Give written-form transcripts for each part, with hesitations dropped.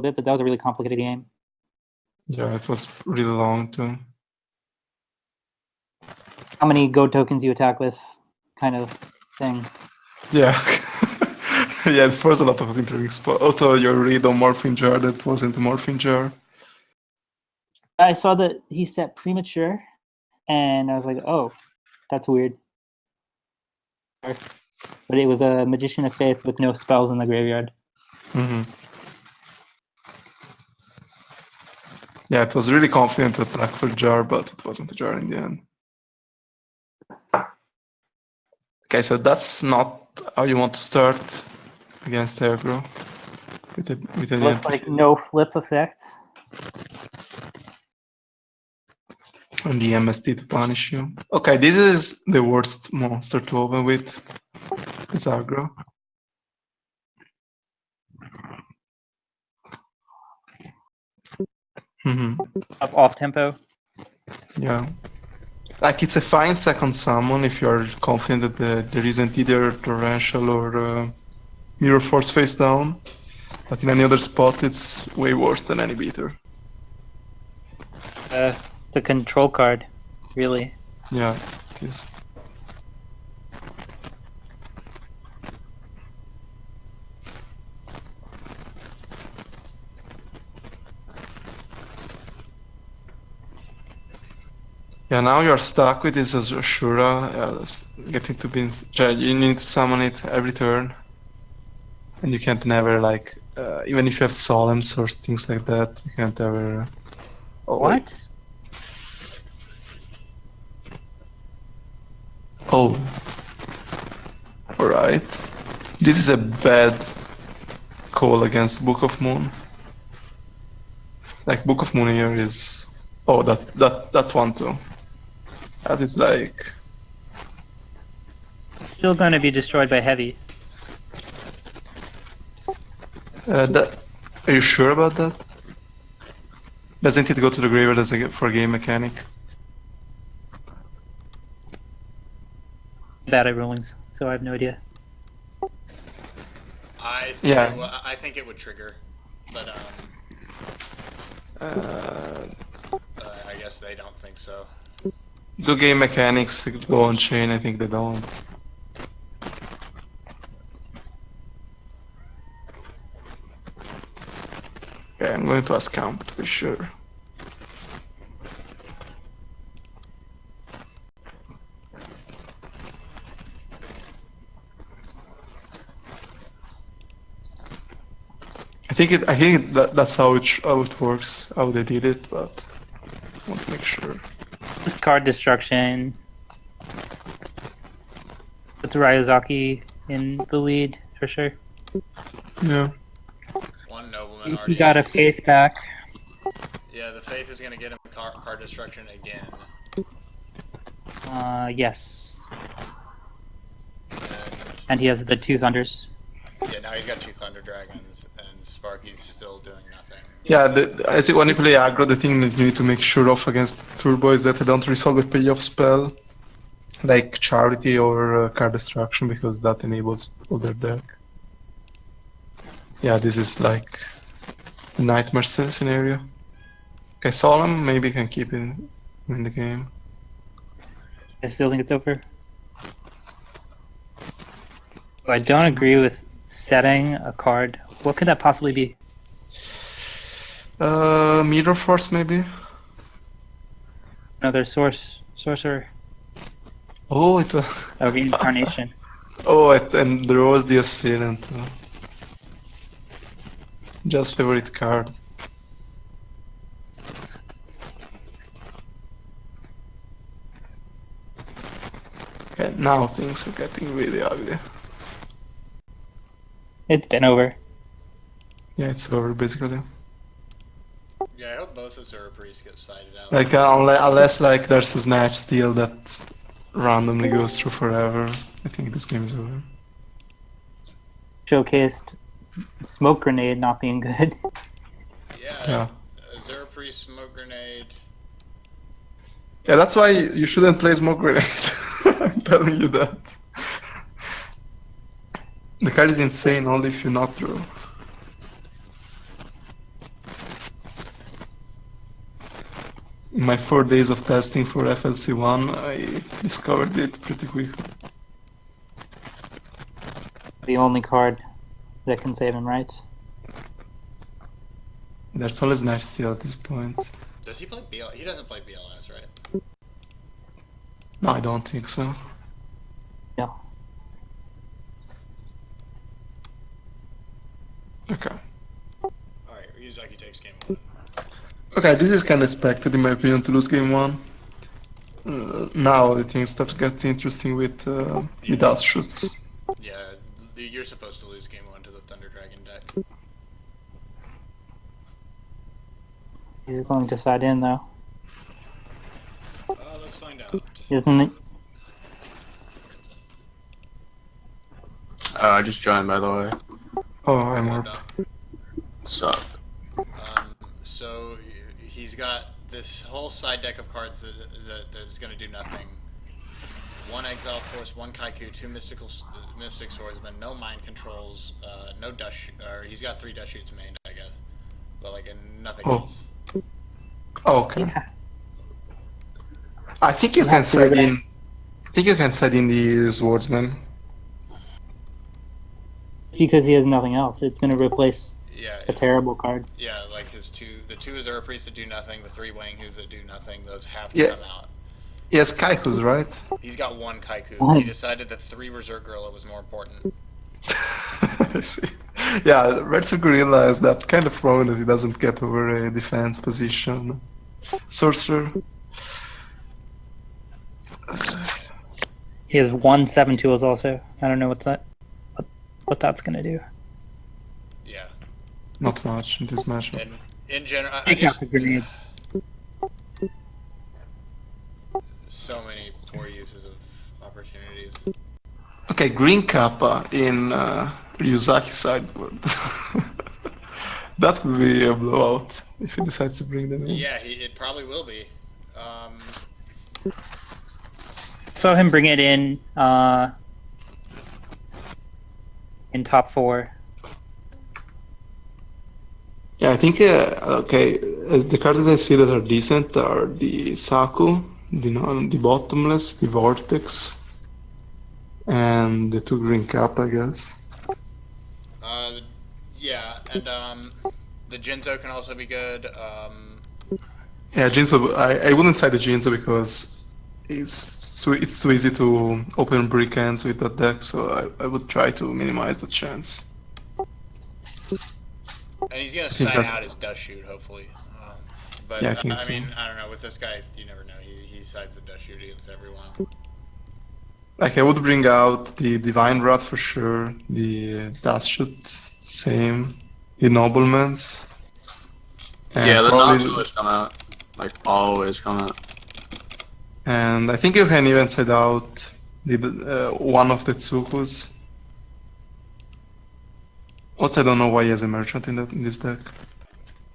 bit, but that was a really complicated game. Yeah, it was really long too. How many go tokens you attack with, kind of thing. Yeah. Yeah, it was a lot of interesting spots. Also, your read on Morphine Jar that wasn't a Morphine Jar. I saw that he set premature, and I was like, oh, that's weird. But it was a Magician of Faith with no spells in the graveyard. Mm-hmm. Yeah, it was really confident attack for Jar, but it wasn't a Jar in the end. Okay, so that's not how you want to start against aggro. With an Looks like no flip effect. And the MST to punish you. Okay, this is the worst monster to open with. It's aggro. Off tempo. Yeah. Like, it's a fine second summon if you're confident that there isn't either Torrential or Mirror Force face down. But in any other spot, it's way worse than any beater. The control card, really. Yeah, it is. Yeah, now you're stuck with this Ashura, getting to be... You need to summon it every turn. And you can't never, like, even if you have Solemns or things like that, you can't ever... Oh, what? Wait. Oh. Alright. This is a bad call against Book of Moon. Like, Book of Moon here is... Oh, that one too. That is like... It's still going to be destroyed by heavy. Are you sure about that? Doesn't it go to the graveyard as for a game mechanic? Bad at rulings, so I have no idea. I think it would trigger, but I guess they don't think so. Do game mechanics go on chain? I think they don't. Okay, I'm going to ask Camp to be sure. I think that's how it works, how they did it, but I want to make sure. This card destruction puts Ryozaki in the lead for sure. Yeah. One nobleman already. He got a faith back. Yeah, the faith is gonna get him card destruction again. Yes. And he has the 2 Thunders. Yeah, now he's got 2 Thunder Dragons, and Sparky's still doing nothing. Yeah, I think when you play aggro, the thing that you need to make sure of against Turbo is that they don't resolve a payoff spell, like Charity or Card Destruction, because that enables all their deck. Yeah, this is like a nightmare scenario. Okay, Solemn maybe can keep it in the game. I still think it's over. I don't agree with setting a card. What could that possibly be? Mirror Force maybe? Another sorcerer. Oh, it was... Or reincarnation. Oh, and there was the Assailant. Just favorite card. Okay, now things are getting really ugly. It's been over. Yeah, it's over basically. Yeah, I hope both of Zero Priest get sighted out. Like unless like there's a Snatch Steal that randomly goes through forever, I think this game is over. Showcased Smoke Grenade not being good. Yeah. Zero Priest, Smoke Grenade. Yeah, that's why you shouldn't play Smoke Grenade. I'm telling you that. The card is insane only if you not draw. In my 4 days of testing for FLC1, I discovered it pretty quickly. The only card that can save him, right? There's always knife steal at this point. Does he play BL? He doesn't play BLS, right? No, I don't think so. Yeah. Okay. Alright, Ryuzaki takes game 1. Okay, this is kind of expected in my opinion to lose game 1. Now the thing starts getting interesting with dust shoots. Yeah, you're supposed to lose game 1 to the Thunder Dragon deck. He's going to side in though, Let's find out. isn't it? I just joined, by the way. Oh, I'm more. Sup? So he's got this whole side deck of cards that is going to do nothing. 1 Exile Force, 1 Kaiku, 2 Mystic Swordsmen, no Mind Controls, no Dust, or he's got 3 Dust Shoots mained, I guess, but like nothing else. Oh, okay. Yeah. I think you can That's side really in. I think you can side in the swordsman. Because he has nothing else. It's going to replace Yeah, a terrible card. Yeah, like the 2 Azura Priests that do nothing, the 3 Wanghus that do nothing, those have to Yeah. come out. Yes, Kaikus, right? He's got 1 Kaiku. One. He decided that 3 Berserk Gorilla was more important. I see. Yeah, Red Gorilla has that kind of problem that he doesn't get over a defense position. Sorcerer. He has 1 7 tools also. I don't know what that's going to do. Yeah. Not much in this matchup. And in general, I Take just out the grenade. so many poor uses of opportunities. Okay, Green Kappa in Ryuzaki sideboard. That could be a blowout if he decides to bring them in. Yeah, it probably will be. Saw him bring it in top 4. Yeah, I think, okay, the cards that I see that are decent are the Saku, the Bottomless, the Vortex, and the 2 Green Kappa, I guess. Yeah, and the Jinzo can also be good. Yeah, Jinzo, I wouldn't side the Jinzo because it's too easy to open brick hands with that deck, so I would try to minimize the chance. And he's gonna think side that's- out his Dust Shoot, hopefully. But Yeah, I I think so. mean, I don't know. With this guy, you never know. He sides the Dust Shoot against everyone. Like, I would bring out the Divine Wrath for sure, the Dust Shoot, same, the Noblemans. and Yeah, the probably- knobs always come out. Like, always come out. And I think you can even side out the one of the Tsukus. Also, I don't know why he has a merchant in this deck.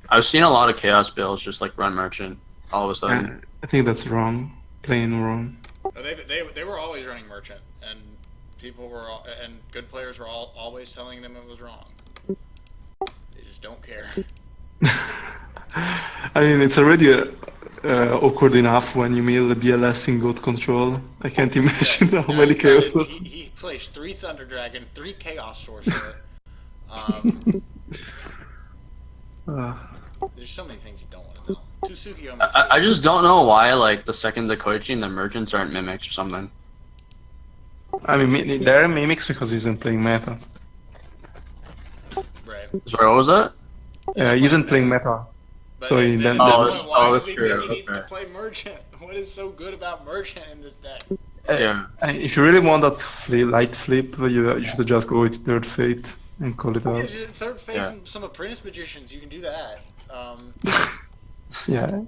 I've seen a lot of Chaos builds just like run Merchant all of a sudden. I think that's wrong, plain wrong. They were always running Merchant, and people were and good players were always telling them it was wrong. They just don't care. I mean, it's already awkward enough when you mill the BLS in goat control. I can't imagine how Yeah, many he- Chaos He plays 3 Thunder Dragon, 3 Chaos Sorcerer. There's so many things you don't want to know. 2 Tsukiyomi. I just don't know why, like, the second Dekoichi and the Merchants aren't mimics or something. I mean, they're mimics because he isn't playing meta. Right. Sorry, what was that? He isn't playing meta. But So he then then- at Oh, this that's- point, why oh, does that's he think true, he needs to okay. play Merchant? What is so good about Merchant in this deck? Yeah. If you really want that light flip, you should just go with Third Fate and call it out. Yeah, Third Fate Yeah. from some Apprentice Magicians, you can do that. Yeah.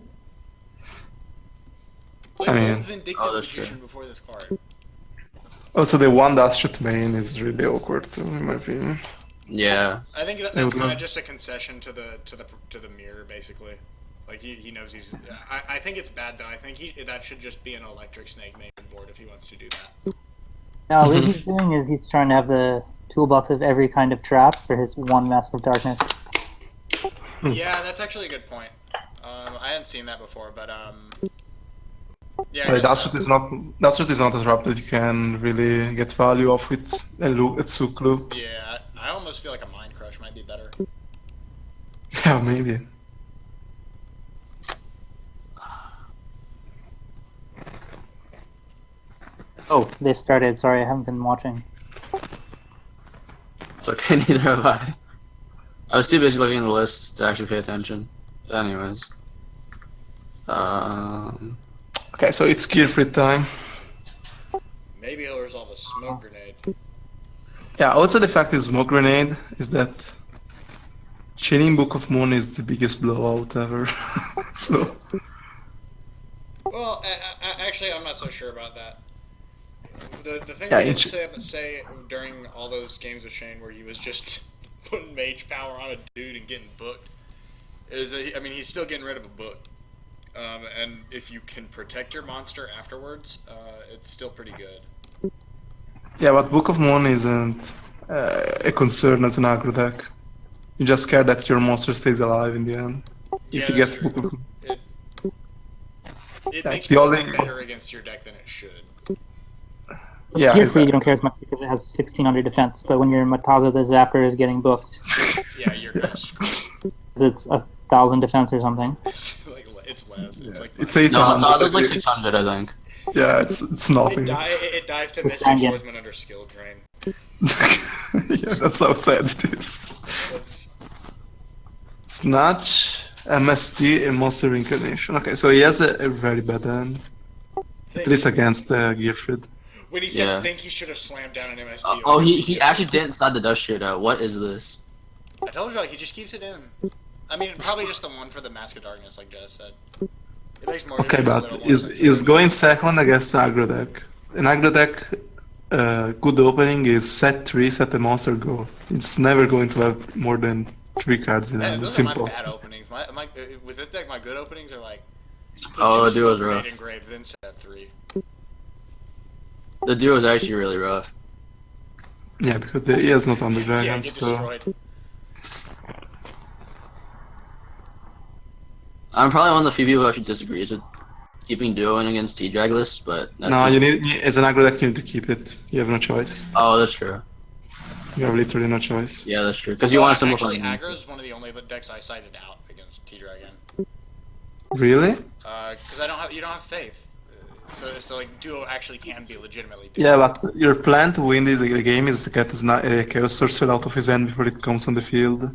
Play I mean- Old Vindictive Oh, that's Magician true. before this card. Also, the one Dust Shoot main is really awkward too, in my opinion. Yeah. I think I that's would kind of love- just a concession to the mirror, basically. Like he knows he's. I think it's bad though. I think that should just be an Electric Snake main board if he wants to do that. No, what he's doing is he's trying to have the toolbox of every kind of trap for his one Mask of Darkness. Yeah, that's actually a good point. I hadn't seen that before, but yeah. Like, that shoot is not a trap that you can really get value off with a Tsuklu. Yeah, I almost feel like a Mind Crush might be better. Yeah, maybe. Oh, they started. Sorry, I haven't been watching. It's okay, neither have I. I was too busy looking at the list to actually pay attention. Anyways. Okay, so it's Gearfried time. Maybe he'll resolve a smoke grenade. Yeah, also the fact is smoke grenade is that chaining Book of Moon is the biggest blowout ever. So Well, actually, I'm not so sure about that. The thing Yeah, I did say during all those games with Shane where he was just putting mage power on a dude and getting booked is that, I mean, he's still getting rid of a book. And if you can protect your monster afterwards, it's still pretty good. yeah, but Book of Moon isn't a concern as an aggro deck. You just care that your monster stays alive in the end. Yeah, If you that's get true. Book of It Yeah, makes the it only- better against your deck than it should. Yeah, Gearfried, you exactly. don't care as much because it has 1600 defense, but when your Mataza the Zapper is getting booked, Yeah, you're kind of screwed. it's 1000 defense or something. It's like it's less. It's like It's 5. No, 800. Mataza's like 600, I think. Yeah, it's nothing. It dies to It's Mystic Stangen. Swordsman under skill drain. Yeah, that's how sad it is. That's Snatch, MST, and Monster Incarnation. Okay, so he has a very bad hand. At least against Gearfried. when he said Yeah. think he should have slammed down an MST. Oh, like, he actually didn't side the dust shootout. What is this? I told you, like, he just keeps it in. I mean, probably just the one for the Mask of Darkness, like Jess said. It makes more. Okay, it makes a but little more is sense. going second against aggro deck. An aggro deck, good opening is set 3, set a monster, go. It's never going to have more than 3 cards in Yeah, it. those It's are my bad impossible. openings. With this deck, my good openings are like. Oh, the two duo's Smoke rough. Grenade engraved, then set 3. The duo is actually really rough. Yeah, because he has not on the Yeah, dragon, get so. destroyed. I'm probably one of the few people who actually disagrees with keeping duoing against T-Drag lists, but that's No, just- as an aggro deck, you need to keep it. You have no choice. Oh, that's true. You have literally no choice. Yeah, that's true. Because you want to simplify. Actually, aggro is one of the only decks I cited out against T-Dragon. Really? Because you don't have faith. So like duo actually can be legitimately. Yeah, but your plan to win the game is to get a Chaos Sorcerer out of his hand before it comes on the field.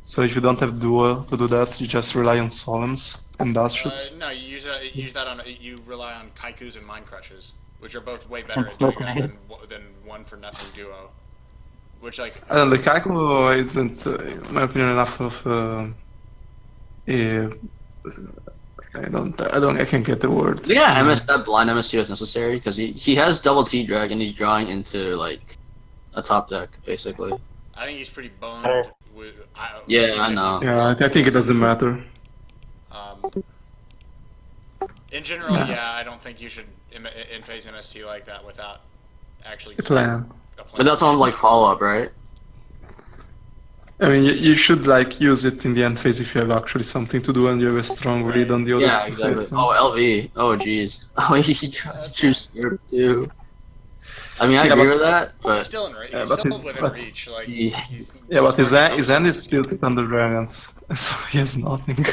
So if you don't have duo to do that, you just rely on Solemns and Dust Shoots. No, you use that on. You rely on Kaikus and Mind Crushes, which are both way better And at doing smoke that grenades. than one for nothing duo. Which like And the Kaiku isn't, in my opinion, enough of I can't get the word. Yeah, that blind MST is necessary because he has double T-Drag and he's drawing into like a top deck basically. I think he's pretty boned. Better. Yeah, I know. Yeah, I think it doesn't matter. In general, yeah, I don't think you should in-phase MST like that without actually A plan. a plan. But that's on like follow-up, right? I mean, you should like use it in the end phase if you have actually something to do and you have a strong read on the other Yeah, two exactly. phases. Oh, LV. Oh, jeez. Oh, he tried to choose Slurp too. I mean, I Yeah, agree but- with that, He's but still in reach. Yeah, He's but still he's- within but- reach. Like Yeah. he's Yeah, but his smart his enough. hand is still Thunder Dragons, so he has nothing.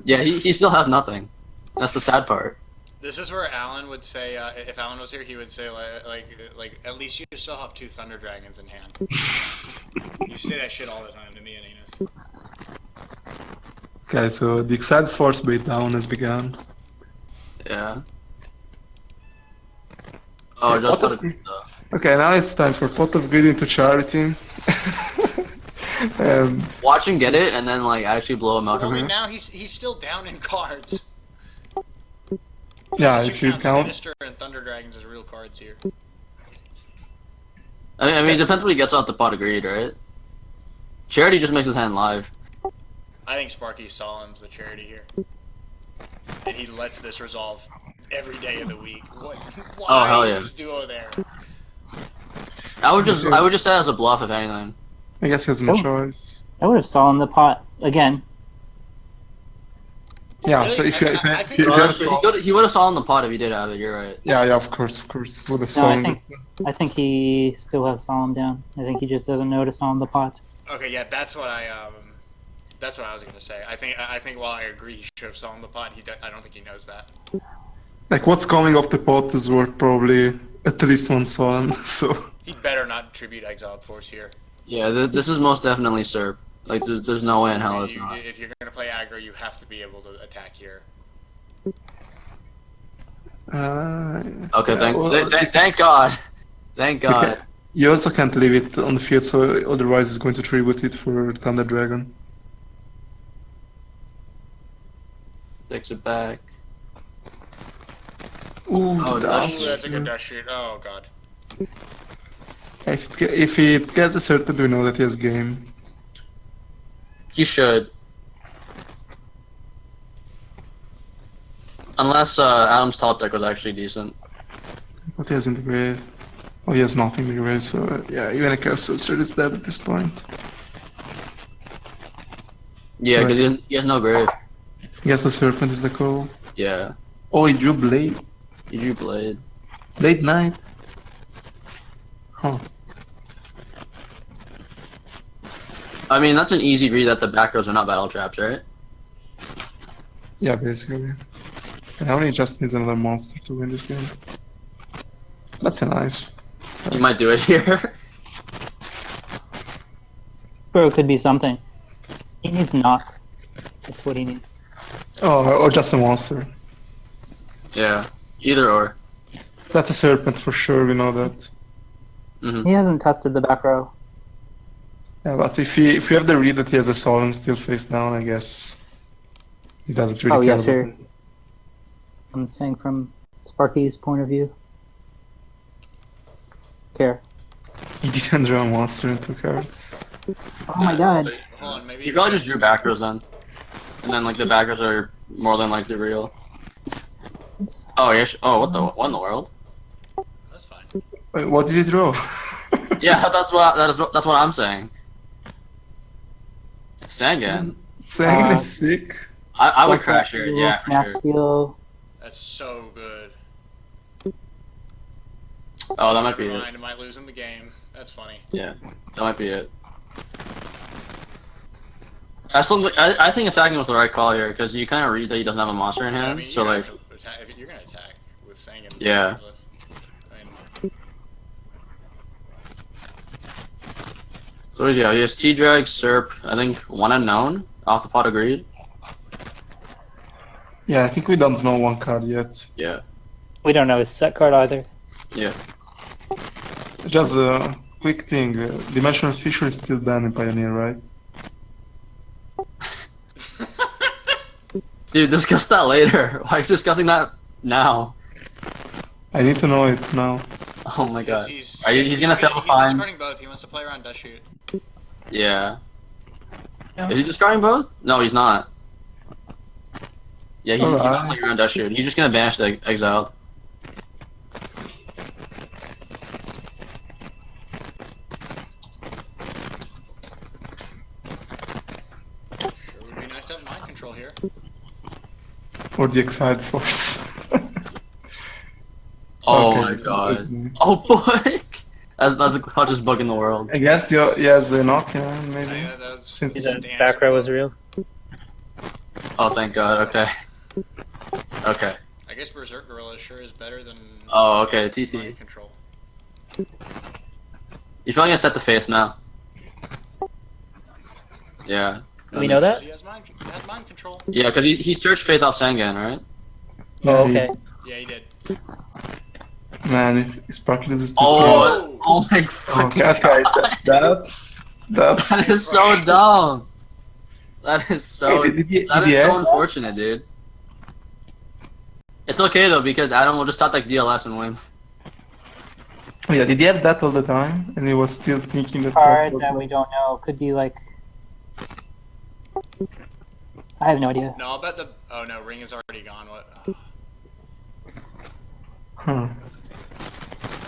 yeah, he still has nothing. That's the sad part. This is where Alan would say, if Alan was here, he would say like at least you still have 2 Thunder Dragons in hand. You say that shit all the time to me and Enos. Okay, so the Exiled Force bait down has begun. Yeah. Oh, Yeah, just what got if- a Okay, now it's time for Pot of Greed into Charity. watch him get it and then like actually blow him out Well, I from mean, here. now he's still down in cards. Yeah, Unless if you count. Sinister and Thunder Dragons as real cards here. I mean, it depends what he gets off the pot of greed, right? Charity just makes his hand live. I think Sparky Solemn's the charity here, and he lets this resolve every day of the week. What? Why Oh, hell yeah. use duo there? I would just say that as a bluff, if anything. I guess he has no Oh. choice. I would have saw in the pot again. Yeah, so if you I have think- Well, Solemn, he would have stolen the pot if he did have it. You're right. yeah, of course, would have No, Solemn. I think he still has Solemn down. I think he just doesn't know to Solemn the pot. Okay, yeah, that's what I was gonna say. I think while I agree he should have solemn the pot, I don't think he knows that. Like what's coming off the pot is worth probably at least one Solemn. So He'd better not tribute Exiled Force here. Yeah, this is most definitely Serp. Like, there's no way in hell it's not. If you're gonna play aggro, you have to be able to attack here. Okay, yeah, thank God. Thank God. you also can't leave it on the field, so otherwise it's going to tribute it for Thunder Dragon. Takes it back. Ooh, Oh, the that's- Ooh, that's a good dash shoot. Oh god. If it gets a Serpent, we know that he has game. You should. Unless Adam's top deck was actually decent. What he has in the grave? Oh, he has nothing in the grave, so yeah, even a Chaos Sorcerer is dead at this point. Yeah, Right. because he has no grave. I guess the Serpent is the call. Yeah. Oh, he drew Blade. He drew Blade. Blade Knight. Huh. I mean, that's an easy read that the back rows are not battle traps, right? Yeah, basically. And only just needs another monster to win this game. That's a nice. He might do it here. Bro, it could be something. He needs knock. That's what he needs. Oh, or just a monster. Yeah. Either or. That's a Serpent for sure, we know that. Hmm. He hasn't tested the back row. Yeah, but if you have the read that he has a Solemn still face down, I guess he doesn't really Oh, care yeah, about sure. it. I'm saying from Sparky's point of view. Care. He didn't draw a monster in 2 cards. Oh my god. Hold on, maybe He probably just drew back rows then. And then, like, the back rows are more than likely real. It's- Oh, yes. Oh, what in the world? That's fine. Wait, what did he draw? Yeah, that's what I'm saying. Sangan. Saying is sick. I would Sparky crash here, Fuel, yeah, for Smash sure. Steel. That's so good. Oh, that might be Never it. mind, I might lose him the game. That's funny. Yeah, that might be it. I think attacking was the right call here because you kind of read that he doesn't have a monster in Yeah, hand. I mean, So you're like, gonna have to attack, if you're gonna attack with Sangan. Yeah. regardless. I mean, so yeah, he has T-Drag, Serp, I think one unknown off the pot agreed. Yeah, I think we don't know one card yet. Yeah, We don't know his set card either. yeah. Just a quick thing. Dimensional Fisher is still banned in Pioneer, right? Dude, discuss that later. Why are you discussing that now? I need to know it now. Oh my god. he's He's gonna fail to He's find. discarding both. He wants to play around Dust Shoot. Yeah. No. Is he discarding both? No, he's not. Yeah, he's not Alright. playing around Dust Shoot. He's just gonna banish the Exiled. Sure would be nice to have mind control here. Or the Exiled Force. Oh Okay, my that's god. nice. Oh boy! That's the clutchest book in the world. I guess he has a knock, yeah, I maybe. think that's Since The standard. back row was real. Oh, thank god, okay. Okay. I guess Berserk Gorilla sure is better than Oh, okay, TC. mind control. He's probably gonna set the faith now. Yeah. Do we know that? He has mind control. Yeah, because he searched faith off Sangan, right? Oh, he's- okay. Yeah, he did. Man, if Sparky loses this Oh, oh my game. fucking Okay, god. that's That is so dumb. That is so Wait, did he that is have- so unfortunate, dude. It's okay though because Adam will just top like DLS and win. Oh, yeah, did he have that all the time? And he was still thinking that Card was that we don't know. Could be like. I have no idea. No, I'll bet the. Oh no, Ring is already gone. What? Huh.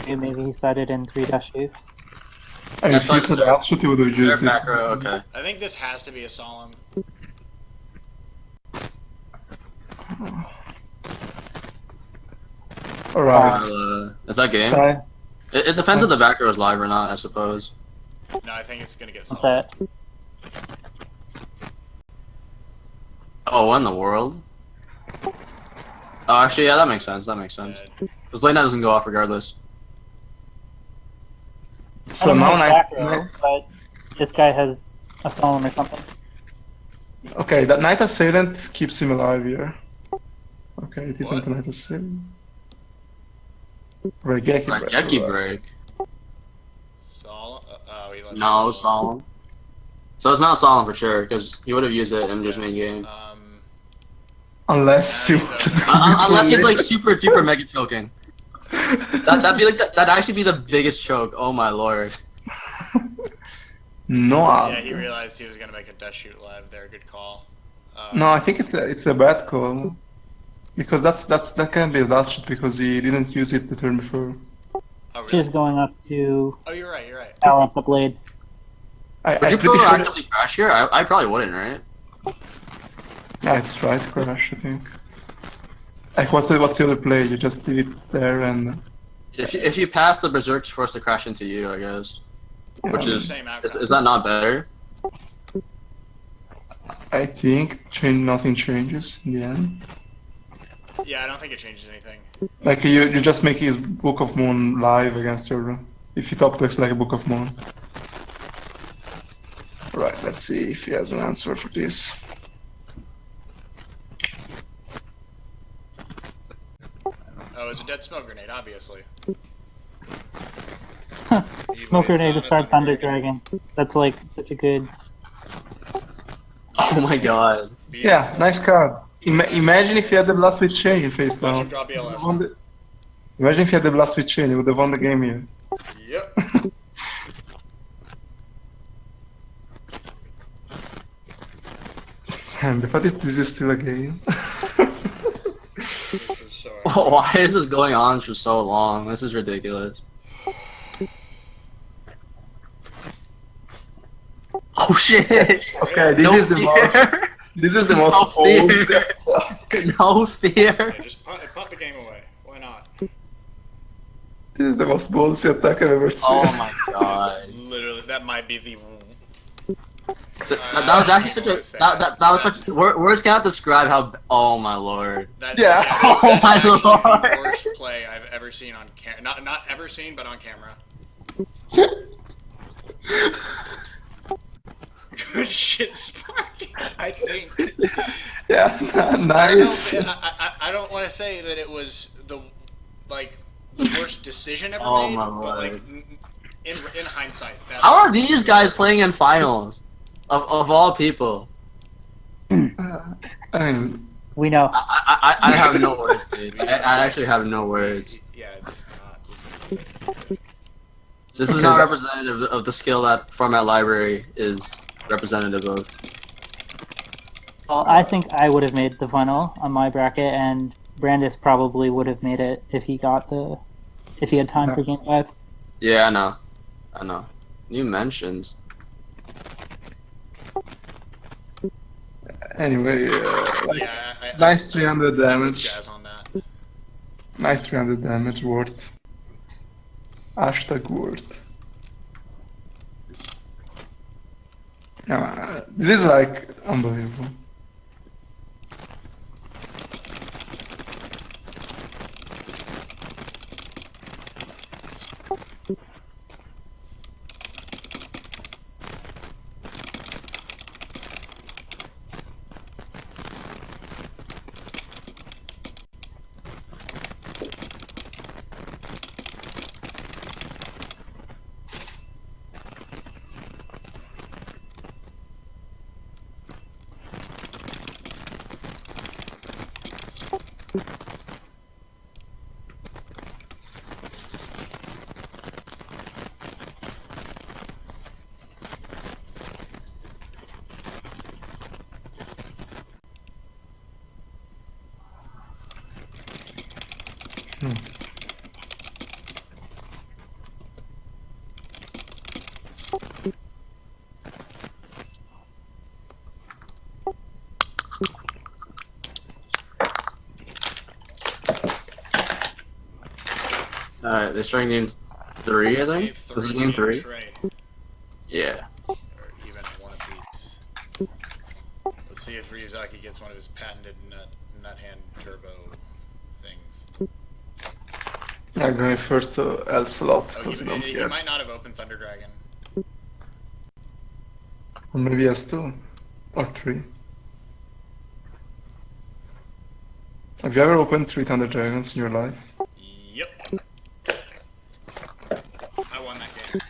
Maybe he started in 3-2. I mean, That's if he said fine. Astro, he would have They're used back it. row, okay. I think this has to be a solemn. Alright. Is that game? Try. It depends if the back row is live or not, I suppose. No, I think it's gonna get What's solid. that? Oh, what in the world? Oh, actually, yeah, that makes sense. That makes sense. Dead. Because Blade Knight doesn't go off regardless. So I don't now know knight, back row, but this guy has a solemn or something. okay, that knight assailant keeps him alive here. Okay, it isn't What? a knight assailant. Regeki Right, break. Yeki break. Sol. Oh, he lets No, it go. solemn. So it's not solemn for sure, because he would have used it in just main game. Unless you. Nah, he's Unless he's like super duper mega choking. That'd be like that'd actually be the biggest choke. Oh my lord. No. Yeah, he realized he was gonna make a death shoot live there. Good call. No, I think it's a bad call. Because that can be a last shot because he didn't use it the turn before. Oh, really? She's going up to Oh, you're right. You're right. power up the blade. Would I'm you pretty sure. proactively crash here? I probably wouldn't, right? Yeah, it's right, crash, I think. Like, what's the other play? You just leave it there and. If you pass, the berserk's forced to crash into you, I guess. Yeah, Which is Same outcome. is that not better? I think nothing changes in the end. Yeah, I don't think it changes anything. Like you just make his Book of Moon live against your. If he top decks like a Book of Moon. Right, let's see if he has an answer for this. Oh, it's a dead smoke grenade, obviously. Smoke grenade to start Thunder Dragon. That's like such a good. Oh my god. Yeah, nice card. Imagine if you had the Blast with Chain face Watch him down. draw BLS. Imagine if you had the Blast with Chain, you would have won the game here. Yep. And the fact that this is still a game. This is so. Why is this going on for so long? This is ridiculous. Oh shit! Okay, this No is the most. fear. This is the No most fear. old. No fear. Hey, just punt the game away. Why not? This is the most ballsy attack I've ever seen. Oh my god. Literally, that might be the. That was actually such a that was such words cannot describe how. Oh my lord. That, Yeah. that Oh is my actually lord. the worst play I've ever seen on camera. Not ever seen, but on camera. Good shit, Sparky. I think. Yeah, nice. I don't want to say that it was the worst decision ever Oh made, my but like lord. in hindsight, that's How are these guys playing in finals? Of all people. I mean, We know. I have no words, dude. I actually have no words. Yeah, it's not. This is This is not representative of the skill that Format Library is representative of. Well, I think I would have made the final on my bracket, and Brandis probably would have made it if he had time for Game 5. Yeah, I know. New mentions. anyway, yeah. nice 300 I'm with damage. Jazz on that. Nice 300 damage worth. Hashtag worth. Yeah, this is like unbelievable. Alright, they're starting game 3, I think? Wave This is 3 game 3? trade. Yeah. Or even one apiece. Let's see if Ryuzaki gets one of his patented nut hand turbo things. Yeah, going first helps a lot Oh, because you don't he get. might not have opened Thunder Dragon. Or maybe he has 2 or 3. Have you ever opened 3 Thunder Dragons in your life? Yep. I won that game.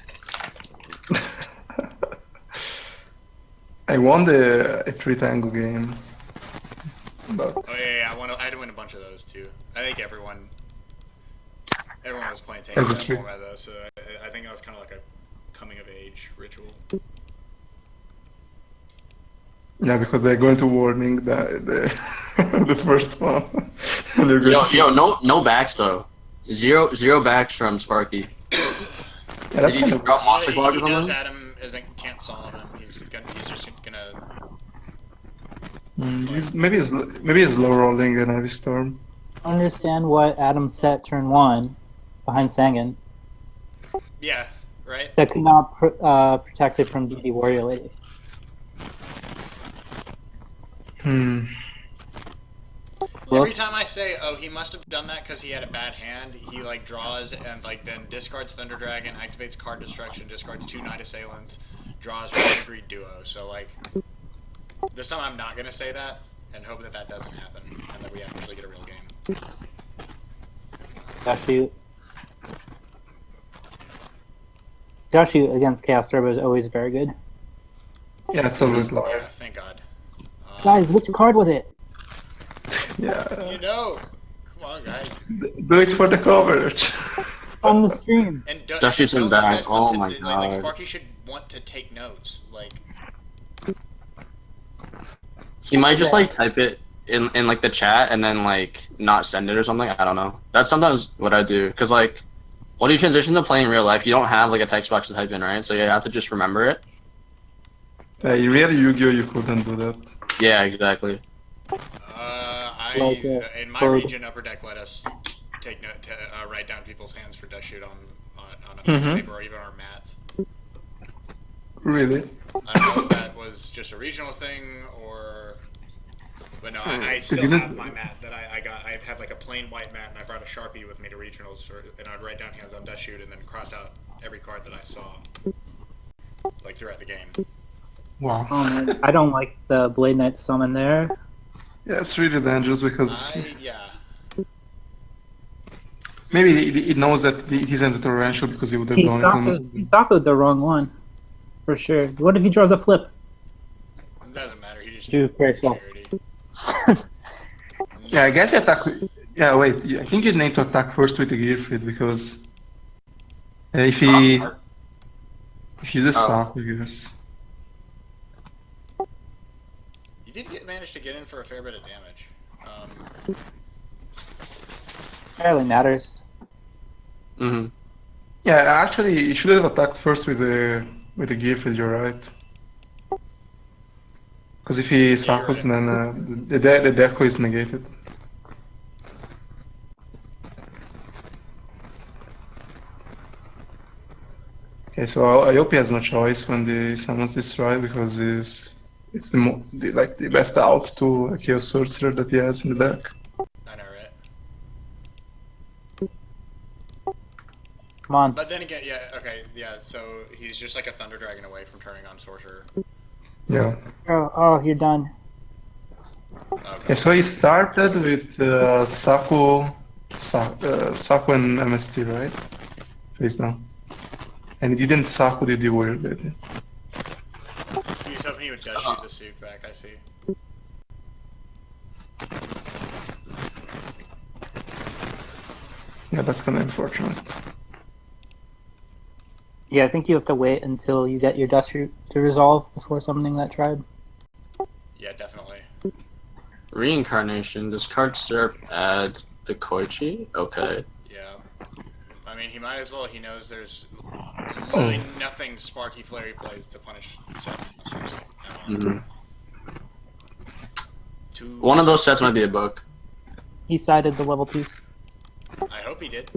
I won the 3 Tango game, but Oh yeah, I had to win a bunch of those too. I think everyone was playing Tango As a that three. format though, so I think that was kind of like a coming of age ritual. yeah, because they're going to warning the the first one. And they're going Yo, to no backs though. Zero backs from Sparky. Yeah, that's Did kind he of. drop Monster He Clock or knows something? Adam can't solve him. He's just gonna. Maybe he's low rolling an Heavy Storm. Understand what Adam set turn 1 behind Sangan Yeah, right. that could not protect it from DD Warrior Lady. Every time I say, "Oh, he must have done that because he had a bad hand," he like draws and like then discards Thunder Dragon, activates Card Destruction, discards 2 Knight Assailants, draws 1 Agreed Duo. So like, this time I'm not gonna say that and hope that that doesn't happen and that we actually get a real game. Josh against Chaos Turbo is always very good. Yeah, it's always low. Yeah, thank God. Guys, which card was it? Yeah. You know, come on, guys. Do it for the coverage. On the stream. And Just shoots him don't those back. guys want Oh to- my like God. Sparky should want to take notes. Like, He might just like type it in like the chat and then like not send it or something. I don't know. That's sometimes what I do. Cause like when you transition to playing real life, you don't have like a text box to type in, right? So you have to just remember it. In real Yu-Gi-Oh, you couldn't do that. Yeah, exactly. Like, in my for- region, Upper Deck let us take note to write down people's hands for Dust Shoot on a piece of paper or even our mats. Really? I don't know if that was just a regional thing or, but no, I still didn't- have my mat that I got. I have like a plain white mat, and I brought a Sharpie with me to regionals, and I'd write down hands on Dust Shoot and then cross out every card that I saw, like throughout the game. Wow. I don't like the Blade Knight summon there. Yeah, it's really dangerous because Yeah. maybe he knows that he's in the torrential because he would have He done it on. tacoed the wrong one. For sure. What if he draws a flip? It doesn't matter. He just Do very well. charity. Yeah, I guess you attack. Yeah, wait. I think you need to attack first with the Gearfried because if he uses Saku, I guess. You did manage to get in for a fair bit of damage. Barely matters. Mm-hmm. Yeah, actually, you should have attacked first with the Gearfried. You're right. Because if he Sakus, right. then the deco is negated. Okay, so I hope he has no choice when he summons this right because it's the best out to a Chaos Sorcerer that he has in the deck. I know, right? Come on. But then again, yeah, okay, yeah. So he's just like a Thunder Dragon away from turning on Sorcerer. Yeah. Oh, you're done. Okay, so he started with Saku and MST, right? Face down. And he didn't Saku the Warrior Lady. He was hoping he would Dust Shoot the suit back. I see. Yeah, that's kind of unfortunate. Yeah, I think you have to wait until you get your Dust Root to resolve before summoning that tribe. Yeah, definitely. Reincarnation. Does card syrup add the Koichi? Okay. Yeah. I mean, he might as well. He knows there's literally nothing SparkyFlary plays to punish set monsters. Mm-hmm. One of those sets might be a book. He sided the level 2s. I hope he did.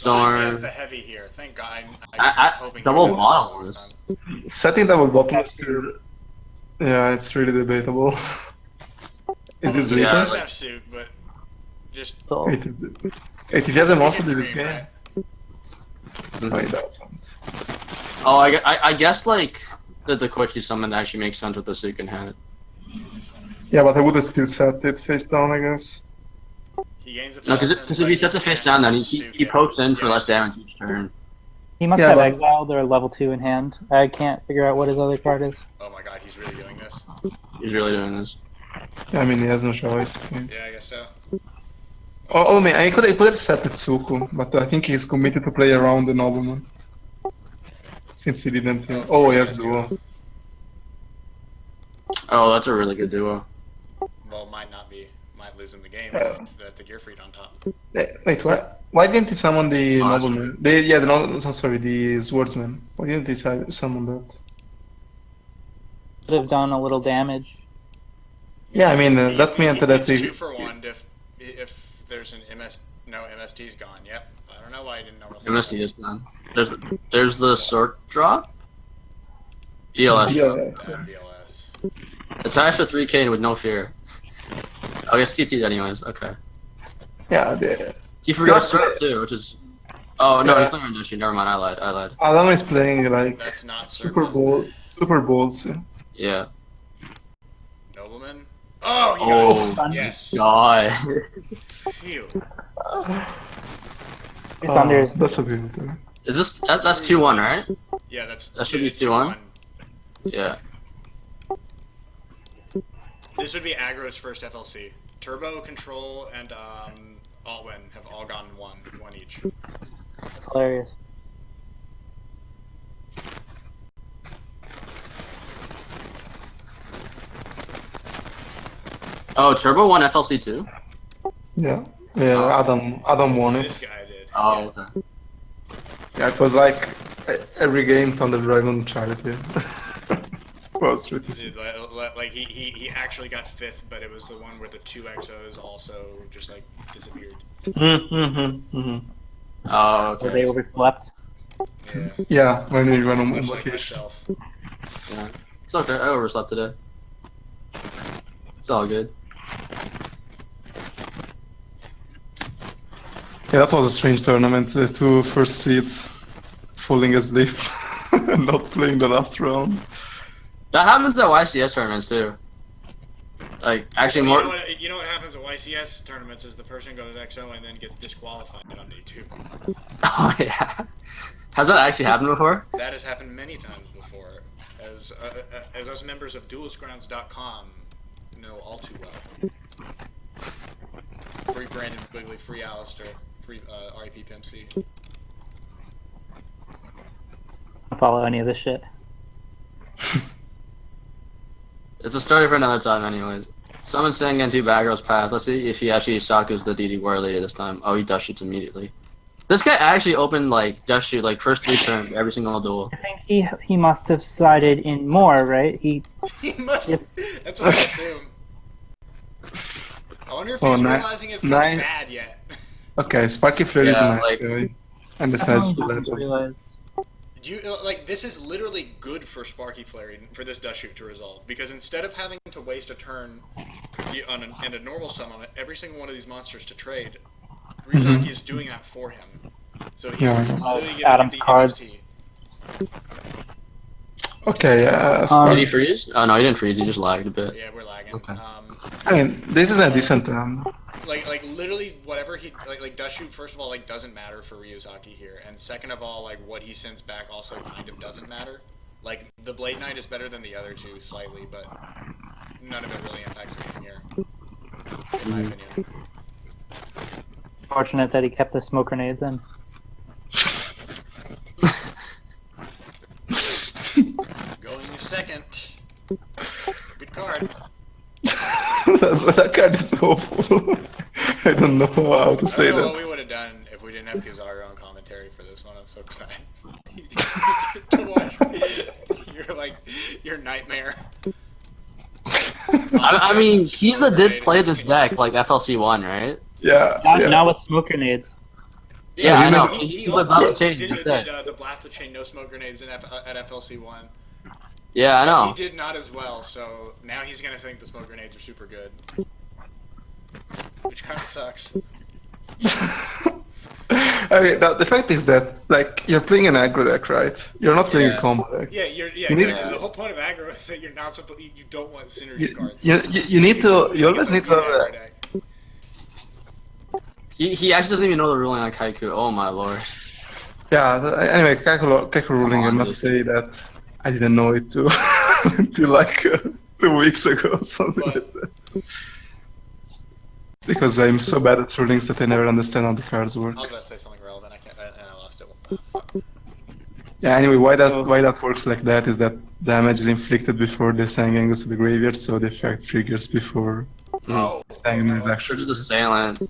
Storm. Yes, the heavy here. Thank God. I was hoping double you would bottom this is- time. Setting double bottom is still... Yeah, it's really debatable. Is this Although he Yeah, later? doesn't like- have suit, but just So It is. If he has a we monster can in this dream, game, right? no, he doesn't. Oh, I guess like the quickie summon actually makes sense with the Sukin hand. Yeah, but I would have still set it face down, I guess. He gains a No, because thousand, if he but sets a face can't down, then he suit it. pokes in for Yeah, less damage each turn. he must Yeah, have but- exiled or level 2 in hand. I can't figure out what his other card is. Oh my God, he's really doing this. He's really doing this. Yeah, I mean, he has no choice. Yeah, I guess so. Oh, I mean, I could have set Tsuku, but I think he's committed to play around the nobleman. Since he didn't. Oh, of Oh, course he has he has duo. Oh, that's a really good duo. Well, might not be. Might lose in the game Yeah. with the Gearfried on top. Wait, why didn't he summon the Oh, that's nobleman? The swordsman. Why didn't he summon that? Could have done a little damage. Yeah, I mean, that meant that it's he... 2 for 1 if there's an no MST's gone. Yep. I don't know why I didn't normal. MSD is gone. There's the sword drop. ELS drop. BLS. Attached to 3K with no fear. I guess CT anyways. Okay. Yeah, He forgot Yeah. Syrup too, which is. Oh no, Yeah. he's not going to Never mind. I lied. Adam is playing like That's not Super Serpent. Bowls. Yeah. Nobleman. Oh, you Oh, got it. Yes. God. Phew. Thunder's That's a good one. Is this that's 2-1, right? Yeah, that's That should be 2-1. 2-1. Yeah. This would be Aggro's first FLC. Turbo, Control, and Altwin have all gotten one each. hilarious. Oh, Turbo won FLC too. Yeah, Adam won it. This guy did. Oh, okay. Yeah, it was like every game Thunder Dragon charity. It was pretty Dude, like he actually got 5th, but it was the one where the 2 XOs also just like disappeared. Oh, Or they okay. overslept. Yeah. Yeah, when we went on Much like vacation. myself. Yeah. It's okay. I overslept today. It's all good. Yeah, that was a strange tournament. The 2 first seeds falling asleep and not playing the last round. That happens at YCS tournaments too. Like actually Well, more. you know what happens at YCS tournaments is the person goes XO and then gets disqualified on day 2. Oh yeah. Has that actually happened before? That has happened many times before, as us members of DuelistGrounds.com know all too well. Free Brandon Bigley, free Alistair, free RIP Pimp C. Don't follow any of this shit. It's a story for another time, anyways. Someone's saying into Baggro's path. Let's see if he actually Saku's the DD War Lady this time. Oh, he dash shoots immediately. This guy actually opened like dash shoot like first 3 turns every single duel. I think he must have sided in more, right? He He must. Yes. That's what I assume. I wonder if Oh, he's ni- realizing it's kind nine- of bad yet. Okay, SparkyFlary is a Yeah, nice like- guy. And I decides only to let didn't us. realize. Do you like this is literally good for SparkyFlary for this dust shoot to resolve because instead of having to waste a turn and a normal summon on every single one of these monsters to trade, Ryuzaki is doing that for him. So he's Yeah. literally giving Adam's him the cards. MST. Okay, Did he freeze? Oh no, he didn't freeze. He just lagged a bit. Yeah, we're lagging. Okay. I mean, this is a decent Like literally whatever he like dust shoot first of all like doesn't matter for Ryuzaki here, and second of all like what he sends back also kind of doesn't matter. Like the Blade Knight is better than the other 2 slightly, but none of it really impacts the game here, in my opinion. Fortunate that he kept the smoke grenades in. Going second. Good card. That card is awful. I don't know how to I say don't know that. what we would have done if we didn't have Kizaru on commentary for this one. I'm so glad to watch your nightmare. I mean, Kiza did play this deck like FLC1, right? Yeah, Not, yeah. not with smoke grenades. Yeah, I know. He But blast also the chain did instead. the blast the chain no smoke grenades at FLC1. Yeah, I know. He did not as well, so now he's gonna think the smoke grenades are super good, which kind of sucks. Okay, the fact is that like you're playing an aggro deck, right? You're not playing a Yeah. combo deck. Yeah, You exactly. need- The whole point of aggro is that you're not supposed. You don't want synergy You, cards. you need to. You always need to have aggro a. deck. He actually doesn't even know the ruling on Kaiku. Oh my lord. Yeah. Anyway, Kaku ruling. I on, must dude. say that I didn't know it too until like 2 weeks ago, or something But- like that. Because I'm so bad at rulings that I never understand how the cards work. I was about to say something relevant. I can't, and I lost it. Fuck. Yeah. Anyway, why that works like that is that damage is inflicted before the Sangang goes to the graveyard, so the effect triggers before Oh, Sangang is Or actually. just assailant.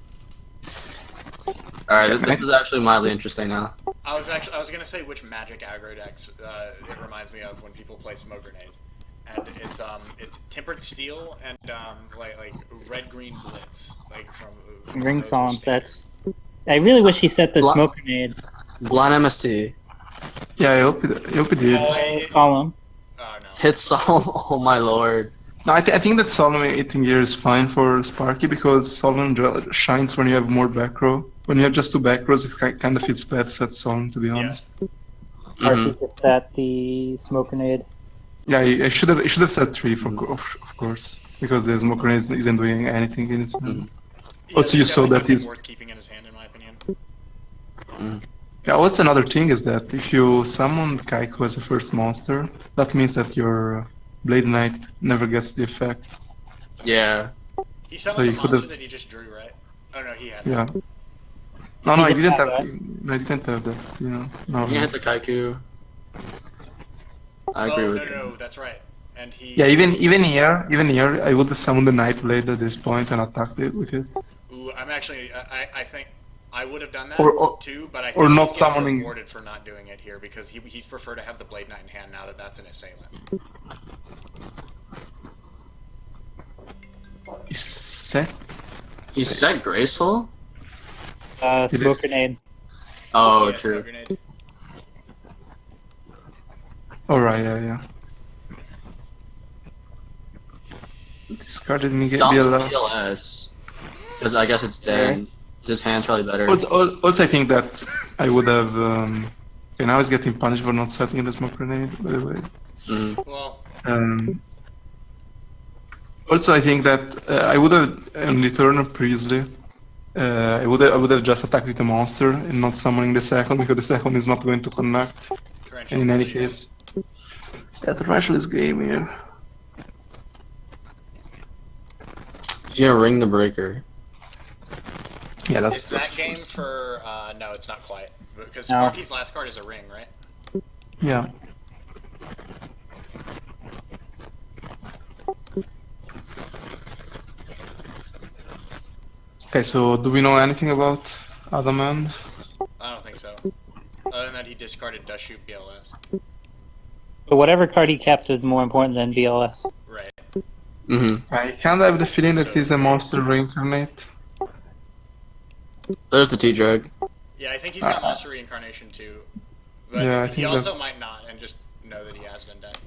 Alright, Yeah, this is actually mildly interesting now. I was gonna say which magic aggro decks it reminds me of when people play smoke grenade, and it's tempered steel and like red green blitz like from Ring those are Solemn standard. sets. I really wish he set the Bla- smoke grenade. Blind MST. Yeah, I hope it did. Solemn. Oh no. Hit Sol. Oh my lord. No, I think that Solomon eating gear is fine for Sparky because Solomon shines when you have more back row. When you have just 2 back rows, it kind of fits better to set Solomon, to be honest. Archie to set the smoke grenade. Yeah, I should have set 3 of course, because the smoke grenade isn't doing anything in its hand. Also, you there's saw definitely that nothing he's. worth keeping in his hand, in my opinion. Yeah, what's another thing is that if you summon Kaiko as a first monster, that means that your Blade Knight never gets the effect. Yeah. He So summoned you the could monster have- that he just drew, right? Oh no, he had. Yeah. No, I He didn't didn't have. have No, I didn't have that. You know. No. You hit the Kaiku. I agree Oh with no, that's right. And he. Yeah, even here, I would have summoned the Night Blade at this point and attacked it with it. Ooh, I'm actually. I think I would have done that Or- too, but I think or not he's getting summoning- rewarded for not doing it here because he'd prefer to have the Blade Knight in hand now that that's an assailant. Is set? He said graceful? It Smoke is- grenade. Oh, Yeah, true. smoke grenade. Alright, yeah. Discarded me get Dumps BLS. BLS. Because I guess it's dead. His hand's probably better. Also, I think that I would have. Okay, now he's getting punished for not setting the smoke grenade, by the way. Well, Also, I think that I would have on the turn previously. I would have just attacked with the monster and not summoning the second because the second is not going to connect. torrential In any release. case, yeah, the Torrential is game here. Yeah, ring the breaker. Yeah, Is that's that game for? No, it's not quite because No. Sparky's last card is a ring, right? yeah. Okay, so do we know anything about Adamand? I don't think so. Other than that, he discarded Dust Shoot BLS. But whatever card he kept is more important than BLS. Right. I kind of have the feeling that So- he's a monster reincarnate. There's the T-Drug. Yeah, I think he's got Monster Reincarnation too. But Yeah, I he think also that's- might not and just know that he has it in deck.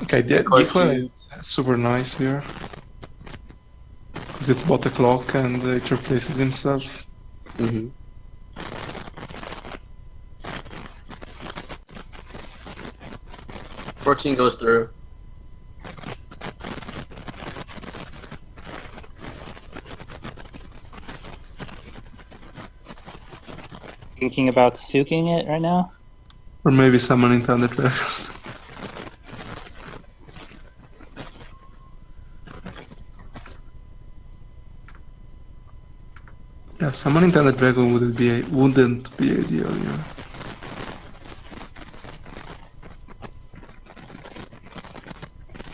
Okay, the Quite decoy few. is super nice here. Because it's bought a clock and it replaces himself. 14 goes through. Thinking about suking it right now. Or maybe summoning Thunder Dragon. Yeah, summoning Thunder Dragon wouldn't be ideal, yeah.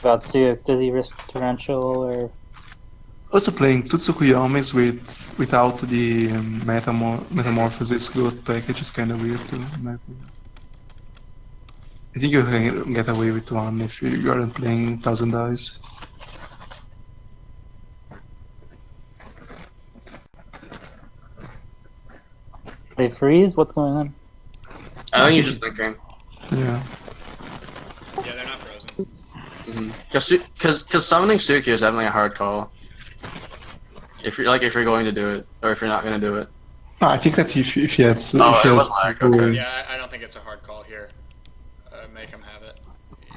About Suyuk, does he risk torrential or? Also playing Tutsukuyamis without the Metamorphosis Goat package is kinda weird too, in my opinion. I think you can get away with one if you aren't playing 1000 dice. freeze? What's going on? I think he's just thinking. Yeah. Yeah, they're not frozen. Because summoning Suki is definitely a hard call. If you're going to do it, or if you're not going to do it. No, I think that if he had... Oh, if he it had was lag, okay. Yeah, I don't think it's a hard call here. Make him have it.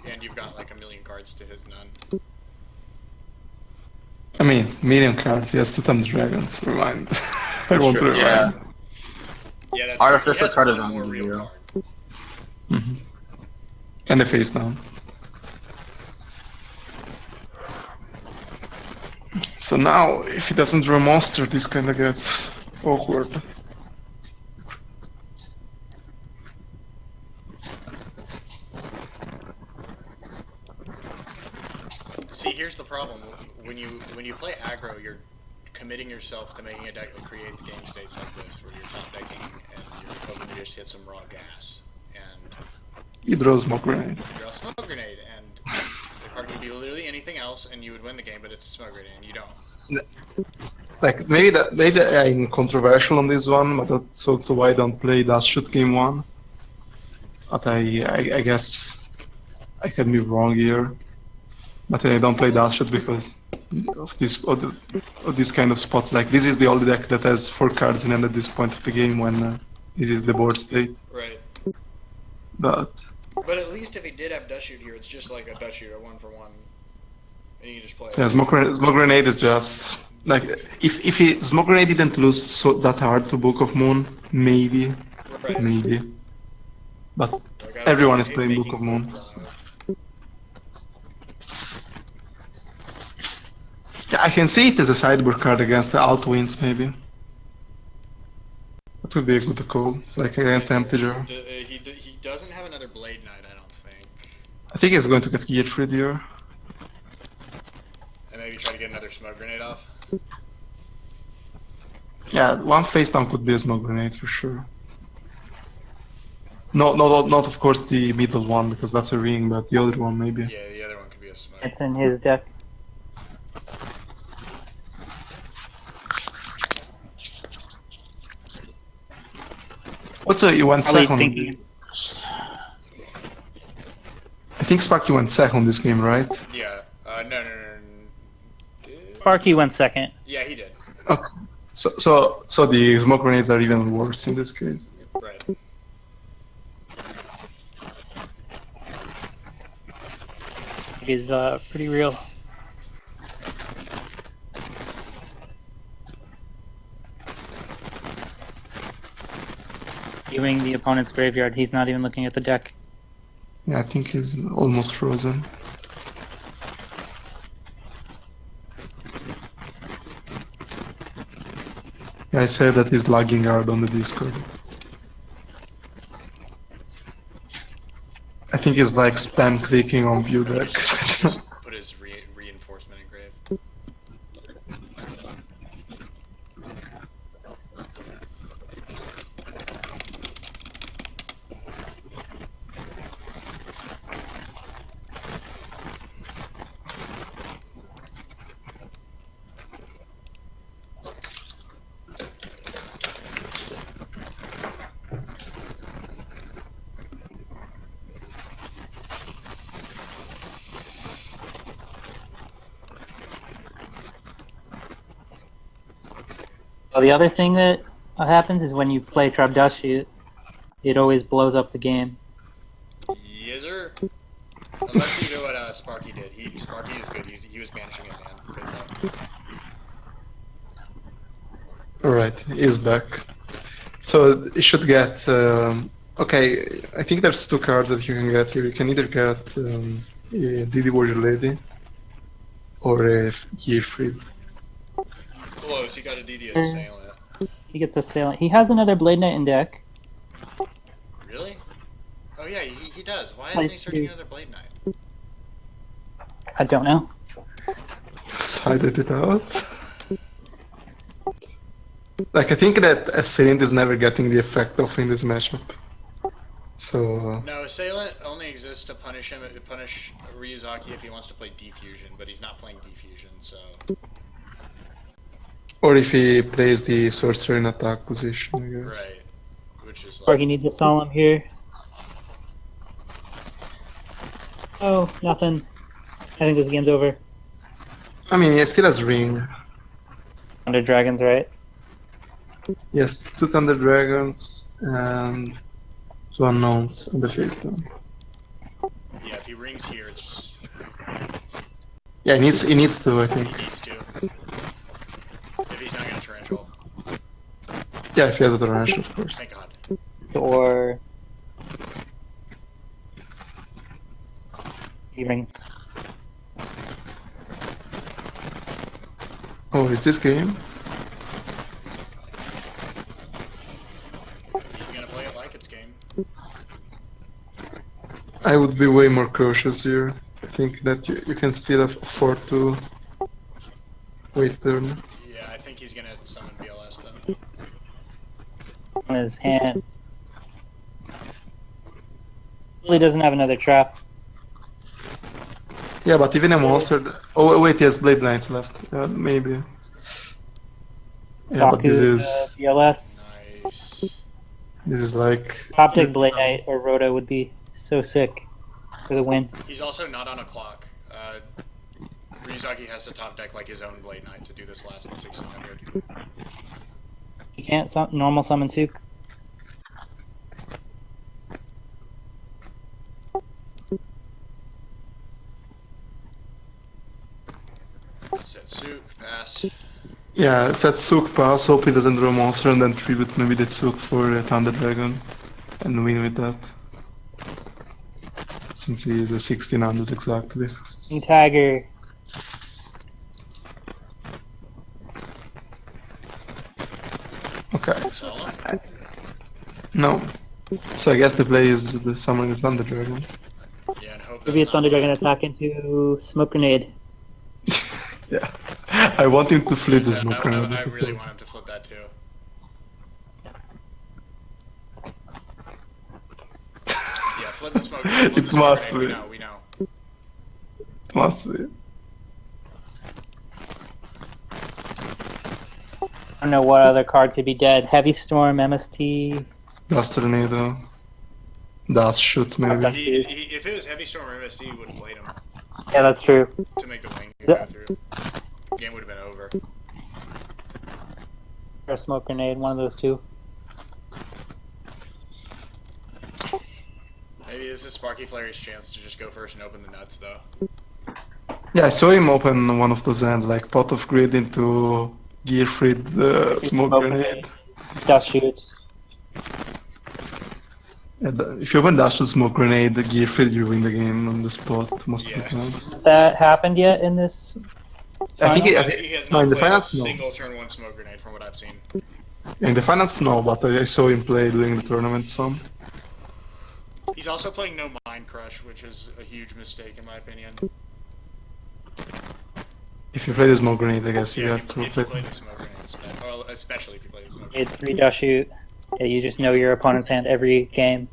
And you've got like a million cards to his none. I mean, medium cards, he has Totem Dragons, remind. I want to remind. Yeah. Yeah, that's Artificial true. He has card is one on more the real zero. card. Mm-hmm. And the face down. So now, if he doesn't draw a monster, this kind of gets awkward. See, here's the problem. When you play aggro, you're committing yourself to making a deck that creates game states like this, where you're top decking and you're hoping to just hit some raw gas. And He draws Smoke Grenade. you draw a smoke grenade, and the card can be literally anything else, and you would win the game, but it's a smoke grenade, and you don't. Like, maybe I'm controversial on this one, but that's also why I don't play Dust Shoot Game 1. But I guess I can be wrong here. But I don't play Dust Shoot because of this kind of spots. Like, this is the only deck that has 4 cards in hand at this point of the game when this is the board state. Right. But But at least if he did have Dust Shoot here, it's just like a Dust Shoot, a 1-for-1. And you just play it. yeah, Smoke Grenade is just... Like, if Smoke Grenade didn't lose that hard to Book of Moon, maybe. Right. Maybe. But Like, I don't everyone know, is playing making Book of Moon. drive. Yeah, I can see it as a sideboard card against the Alt Winds, maybe. That would be a good call, like against Emptiger. He doesn't have another Blade Knight, I don't think. I think he's going to get Gearfried here. And maybe try to get another smoke grenade off. Yeah, one face down could be a Smoke Grenade for sure. No, not of course the middle one, because that's a ring, but the other one maybe. Yeah, the other one could be a smoke. It's in his deck. Also, you went Probably second. thinking. I think Sparky went second this game, right? Yeah. No. Sparky went second. Yeah, he did. Okay. So the Smoke Grenades are even worse in this case. Right. It is pretty real. Viewing the opponent's graveyard, he's not even looking at the deck. Yeah, I think he's almost frozen. Yeah, I said that he's lagging hard on the Discord. I think he's like spam clicking on view deck. Just put his reinforcement in grave. Well, the other thing that happens is when you play Trap Dust Shoot, it always blows up the game. Yes, sir. Unless you do what Sparky did. Sparky is good. He was banishing his hand face up. Alright, he's back. So you should get... okay, I think there's 2 cards that you can get here. You can either get a Didi Warrior Lady or a Gearfried. Close. You got a DD Assailant. He gets Assailant. He has another Blade Knight in deck. Really? Oh yeah, he does. Why I isn't he searching see. another Blade Knight? I don't know. Decided it out. Like, I think that Assailant is never getting the effect of in this matchup. So... No, Assailant only exists to punish him, punish Ryuzaki if he wants to play Defusion, but he's not playing Defusion, so... Or if he plays the sorcerer in attack position, I guess. Right. which is like Sparky needs a solemn here. Oh, nothing. I think this game's over. I mean, he still has ring. Under Dragons, right? Yes, 2 Thunder Dragons and 2 Unknowns on the face down. yeah. If he rings here, it's Yeah, he needs to, I he think. needs to. If he's not gonna torrential, Yeah, if he has a torrential, of course. thank God. Or he rings. Oh, is this game? He's gonna play it like it's game. I would be way more cautious here. I think that you can still afford to wait turn. Yeah, I think he's gonna summon BLS though. On his hand. He doesn't have another trap. Yeah, but even a monster. Oh wait, he has Blade Knights left. Maybe. Yeah, but this Saku, is BLS. Nice. like Top deck Blade Knight or Rhoda would be so sick for the win. He's also not on a clock. Ryuzaki has to top deck like his own Blade Knight to do this last 1600. You can't normal summon Sook. Setsuk, pass. yeah. Set Sook pass. Hope he doesn't draw a monster and then tribute maybe that Sook for Thunder Dragon and win with that. Since he is a 1600 exactly. King Tiger. Okay. Solemn? No. So I guess the play is the summoning the Thunder Dragon. Yeah, and hope Maybe a that's Thunder not Dragon attack into Smoke Grenade. Yeah. I want him to flip the I, smoke grenade. I if it really says- want him to flip that too. Yeah, flip the smoke. Flip the It smoke must grenade, be. We know. Must be. I don't know what other card could be dead. Heavy Storm, MST. Dust Tornado. Dust Shoot maybe. If it was Heavy Storm or MST, he would have played him Yeah, that's true. to make the wing go through. Game would have been over. Or a Smoke Grenade, one of those two. Maybe this is SparkyFlary's chance to just go first and open the nuts, though. Yeah, I saw him open one of those hands, like Pot of Grid into Gearfried Smoke Grenade. Dust Shoot. Yeah, if you open Dash to Smoke Grenade, the Gearfried, you win the game on the spot most of the Yeah. times. Has that happened yet in this? I think, He has no, not in the played a finals, no. single turn 1 smoke grenade from what I've seen. In the finals, no, but I saw him play during the tournament some. He's also playing no Mind Crush, which is a huge mistake in my opinion. If you play the Smoke Grenade, I guess you Yeah, have if to you play. play the smoke grenade, well, especially if you play the smoke Made grenade. 3 Dust Shoot. Yeah, you just know your opponent's hand every game.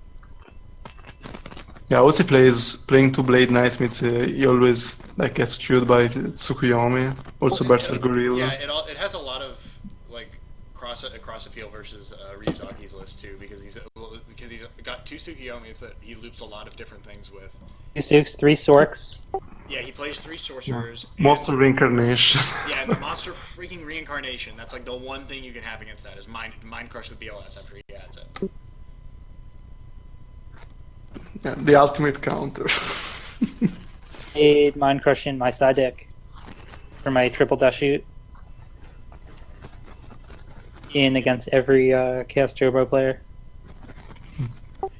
Yeah, also playing 2 Blade Knights means he always like gets killed by Tsukuyomi, also Berserk Gorilla. Yeah, it has a lot of like cross appeal versus Ryuzaki's list too, because he's got 2 Tsukuyomis that he loops a lot of different things with. 2 Sooks, 3 Sorks. Yeah, he plays 3 sorcerers. and- Monster Reincarnation. Yeah, and the monster freaking reincarnation. That's like the one thing you can have against that is mind crush with BLS after he adds it. Yeah, the ultimate counter. Made Mind Crush in my side deck for my triple Dust Shoot. In against every Chaos Turbo player.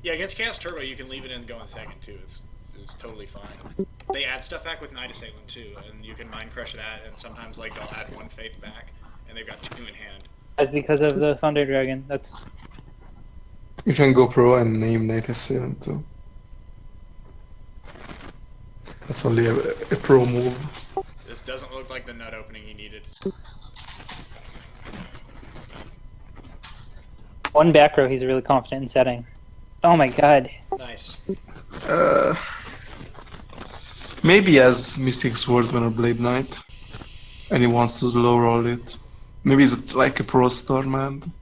Yeah, against Chaos Turbo, you can leave it in and go in second too. It's totally fine. They add stuff back with Night Assailant too, and you can mind crush that, and sometimes like they'll add 1 faith back, and they've got 2 in hand. That's because of the Thunder Dragon. That's You can go pro and name Night Assailant too. That's only a pro move. This doesn't look like the nut opening he needed. one back row he's really confident in setting. Oh my god. Nice. Maybe as Mystic Swordsman or Blade Knight, and he wants to slow roll it. Maybe it's like a pro star man.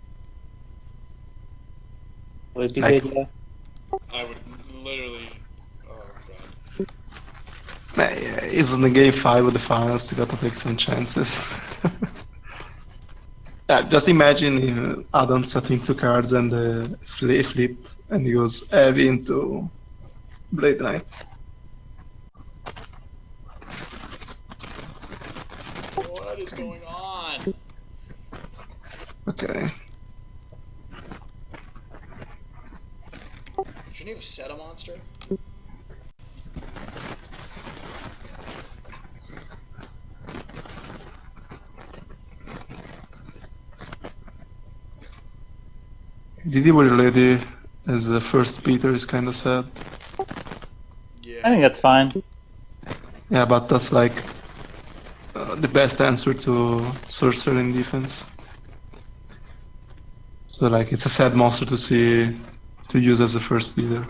would be Like- good, yeah. I would literally. Oh god. It's in the game 5 of the finals, you gotta take some chances. Yeah, just imagine Adam setting 2 cards and flip, and he goes heavy into Blade Knight. What is going on? Okay. Shouldn't you have set a monster? Did he lady as the first beater is kinda sad. Yeah. I think that's fine. Yeah, but that's like the best answer to Sorcerer in defense. So like it's a sad monster to use as the first beater.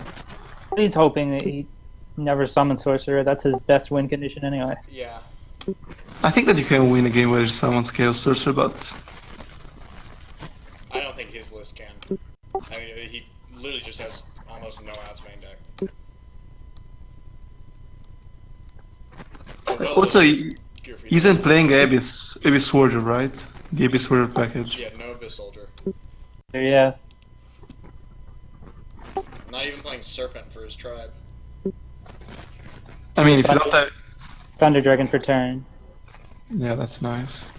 He's hoping that he never summons Sorcerer. That's his best win condition anyway. Yeah. I think that you can win a game where someone's Chaos Sorcerer, but I don't think his list can. I mean, he literally just has almost no outs main deck. also he Gearfried isn't playing Abyss Warrior, right? The Abyss Warrior package. Yeah, no Abyss Soldier. Yeah. Not even playing Serpent for his tribe. I mean, if you don't have, Thunder Dragon for turn. yeah, that's nice.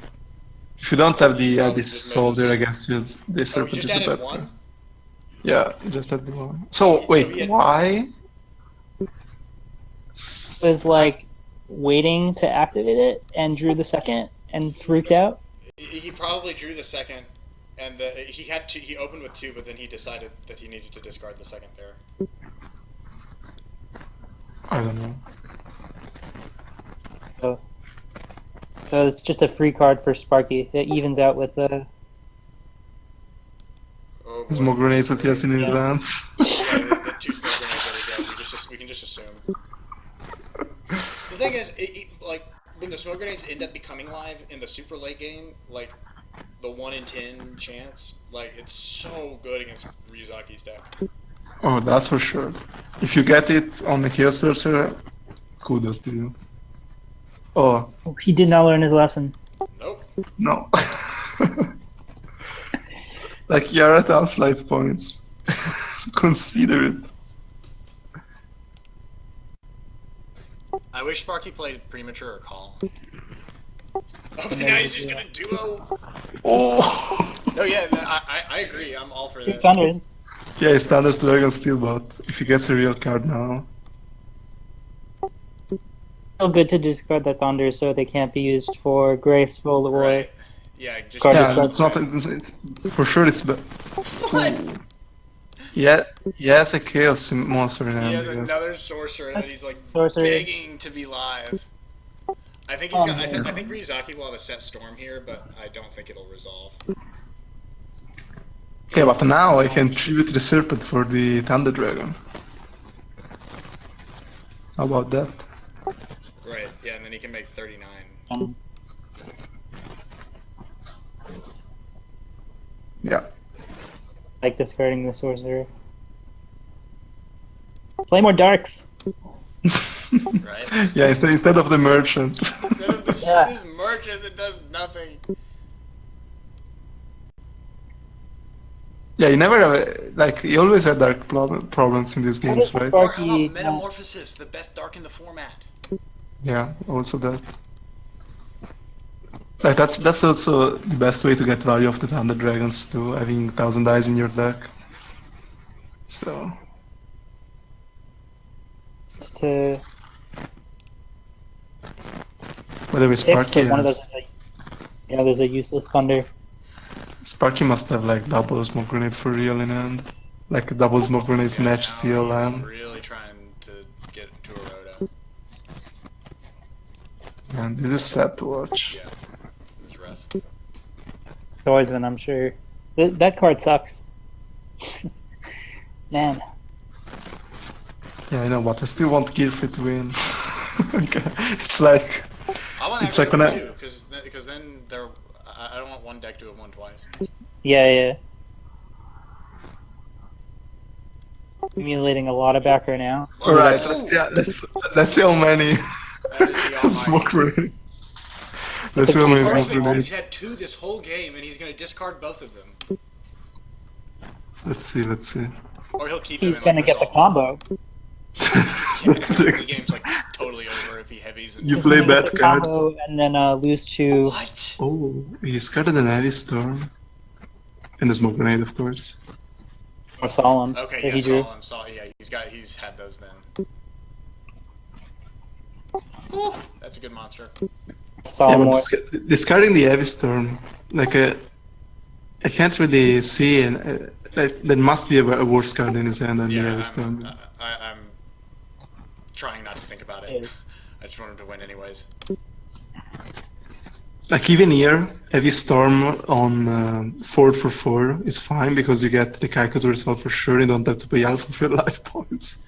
If you don't have the Probably Abyss just made Soldier, us- I guess the Oh, he Serpent just is a added better. one? Yeah, you just had the one. So So wait, he had- why? Was like waiting to activate it and drew the second and freaked out. He probably drew the second, and he opened with 2, but then he decided that he needed to discard the second there. I don't know. So it's just a free card for Sparky. It evens out with the. Oh, There's boy. more grenades that he has in his Yeah. hands. Yeah, the 2 smoke grenades that he does, we can just assume. The thing is, like, when the smoke grenades end up becoming live in the super late game, like, the 1 in 10 chance, like, it's so good against Ryuzaki's deck. Oh, that's for sure. If you get it on the Chaos Sorcerer, kudos to you. Oh, He did not learn his lesson. Nope. no. Like, you're at half-life points. Consider it. I wish Sparky played Premature or Call. Oh, but now he's just gonna duo. Oh! No, yeah, I agree. I'm all for Two this. Thunders. Yeah, it's Thunder's Dragon still, but if he gets a real card now. Still good to discard the Thunder so they can't be used for Graceful or. Right. Yeah, just Card Yeah, is it's not. It's, for sure, it's. What? Yeah, he has a Chaos monster in He hand. has I guess. another sorcerer that he's like Sorcerer. begging to be live. I think he's got. I think Ryuzaki will have a set storm here, but I don't think it'll resolve. Okay, but now I can tribute the Serpent for the Thunder Dragon. How about that? Right. Yeah, and then he can make 39. Yeah. Like discarding the Sorcerer. Play more Darks. Right. Yeah, instead of the Merchant. Instead of this, Yeah. this merchant that does nothing. Yeah, you never have like you always had dark problems in these games, is right? Spark- Or how Sparky, about Metamorphosis, the best dark in the format? Yeah, also that. Like that's also the best way to get value of the Thunder Dragons too, having 1000 dice in your deck. So Just to by the way, fix Sparky that one of those. has, There's a useless Thunder. Sparky must have like double smoke grenade for real in hand. Like a double smoke grenade Yeah, match now steal he's land. really trying to get to a Rhoda. And this is sad to watch. Yeah, it's rough. Swordsman, I'm sure. That card sucks. Man. Yeah, I know, but I still want Gearfried to win. It's like I want It's like to when I- too, because then I don't want one deck to have won twice. Yeah, yeah. Accumulating a lot of backer now. Alright, Oh! let's see how many That is the smoke almighty. grenades. Let's see how many smoke Perfect. He's grenades. had 2 this whole game, and he's gonna discard both of them. Let's see. Or he'll keep them He's in gonna like get the resolve. combo. Let's see. The game's like totally over if he heavies and You He's play gonna get bad the cards. combo and then lose to. What? Oh, he started an heavy storm. And a smoke grenade, of course. Or Solemns Okay, that yeah, he drew. yeah, he's had those then. Whew, that's a good monster. Yeah, Solemn but War. discarding the heavy storm, like I can't really see, like, there must be a worse card in his hand than the Yeah, heavy storm. I'm trying not to think about It it. is. I just want him to win anyways. Like even here, heavy storm on 4 for 4 is fine because you get the Kaiko to resolve for sure. You don't have to pay half of your life points.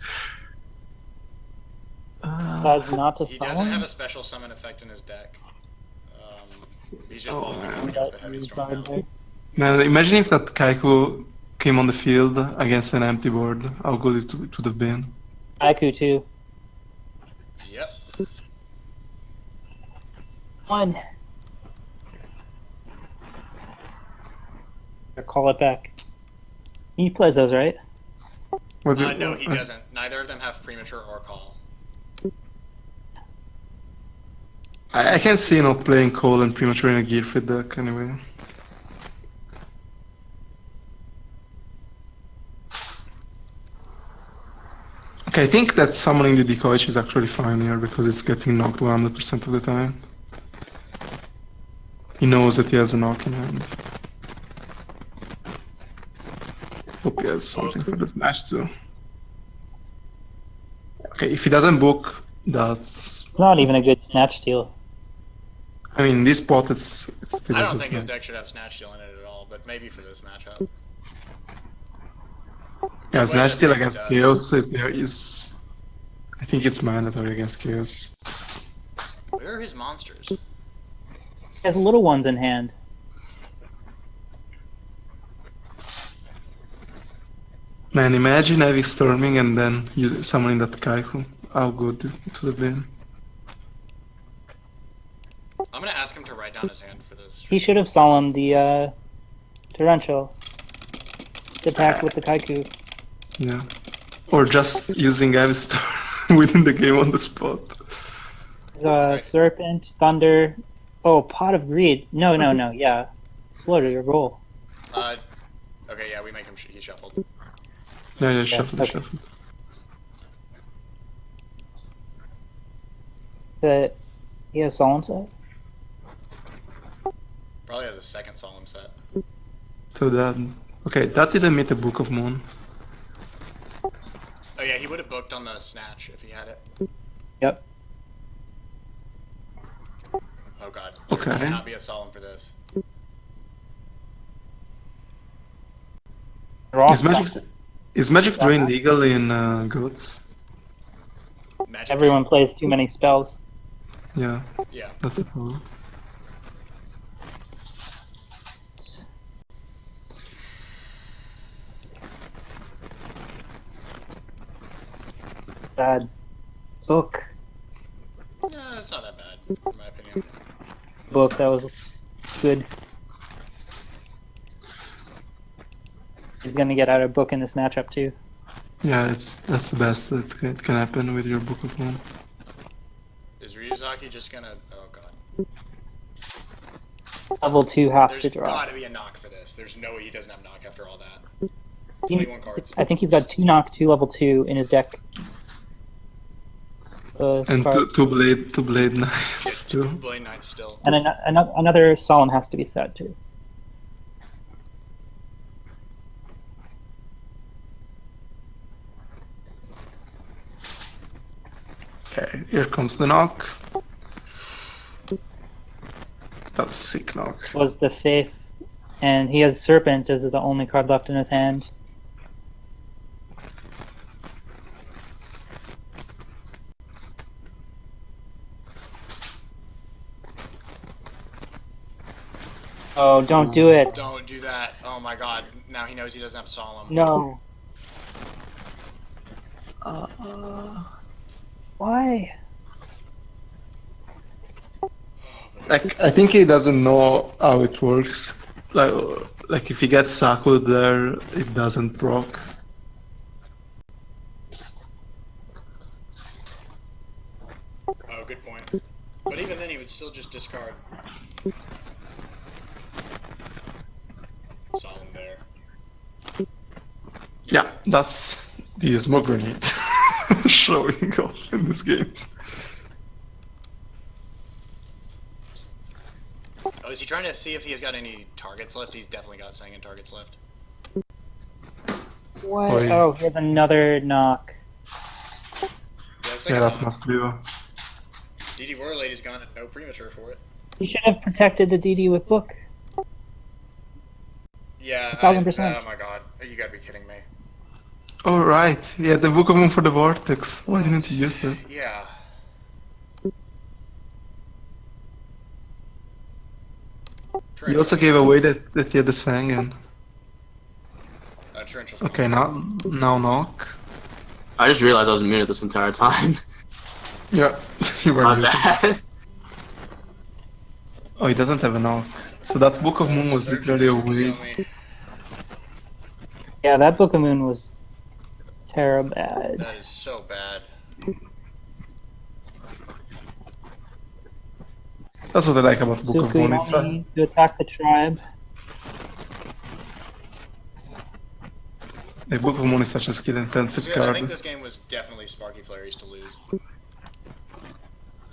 That's not to He doesn't have Solemn. a special summon effect in his deck. He's just Oh, balling man. up against the heavy storm now. Man, imagine if that Kaiko came on the field against an empty board. How good it would have been. Haiku too. Yep. One. Or call it back. He plays those, right? No, he doesn't. Neither of them have premature or call. I can't see not playing Cole and Premature in a Gearfried deck anyway. Okay, I think that summoning the decoy is actually fine here because it's getting knocked 100% of the time. He knows that he has a knock in hand. Hope he has something for the snatch too. Okay, if he doesn't book, that's... Not even a good snatch steal. I mean, in this spot it's still I a don't good think his snatch. deck should have Snatch Steal in it at all, but maybe for this matchup. Yeah, Way snatch that steal Mega against does. Chaos is there is... I think it's mandatory against Chaos. Where are his monsters? He has little ones in hand. Man, imagine heavy storming and then you summoning that Kaiku. How good it would have been. I'm gonna ask him to write down his hand for this. He should have solemned the torrential. To attack with the Kaiku. Yeah. Or just using heavy storm within the game on the spot. Serpent, Thunder. Oh, Pot of Greed. No, yeah. Slow to your roll. Okay, yeah, we make him. He shuffled. Yeah, shuffle, okay. shuffle. He has solemn set. Probably has a second solemn set. So that... Okay, that didn't meet the Book of Moon. Oh yeah, he would have booked on the snatch if he had it. Yep. Oh god. Okay. There cannot be a solemn for this. Is Magic Drain legal in Goats? Magic Everyone plays too many spells. Yeah, Yeah. that's the problem. Bad. Book. Yeah, it's not that bad, in my opinion. Book, that was good. He's gonna get out of book in this matchup too. Yeah, that's the best that can happen with your Book of Moon. Is Ryuzaki just gonna... Oh god. Level 2 has to There's draw. gotta be a knock for this. There's no way he doesn't have knock after all that. He- 21 cards. I think he's got 2 knock, 2 level 2 in his deck. And two blade knights Two too. Blade Knights still. And another solemn has to be set too. Okay, here comes the knock. That's a sick knock. Was the Faith, and he has Serpent as the only card left in his hand. Oh, don't do it. Don't do that. Oh my god. Now he knows he doesn't have Solemn. No. Why? Like, I think he doesn't know how it works. Like if he gets sackled there, it doesn't proc. Oh, good point. But even then, he would still just discard. Solemn there. Yeah, that's the smoke grenade showing off in this game. Oh, is he trying to see if he has got any targets left? He's definitely got Sangan targets left. What? Oi. Oh, here's another knock. Yeah, it's like Yeah, that must be. DD War Lady's gone and no premature for it. You should have protected the DD with book. Yeah, 1000%. oh my god, you gotta be kidding me. Oh right, yeah, the Book of Moon for the Vortex. Why didn't you use that? Yeah. You also gave away that he had the Sangan. Torrential's Okay, now knock. I just realized I was muted this entire time. Yeah, you were My muted. bad. Oh, he doesn't have a knock. So that Book of Moon was literally a waste. Yeah, that Book of Moon was terrible. Bad. That is so bad. That's what I like about Book of Moon. It's Tsukuyomi to attack the tribe. the Book of Moon is such a skill-intensive So, yeah, I card. think this game was definitely SparkyFlary's to lose.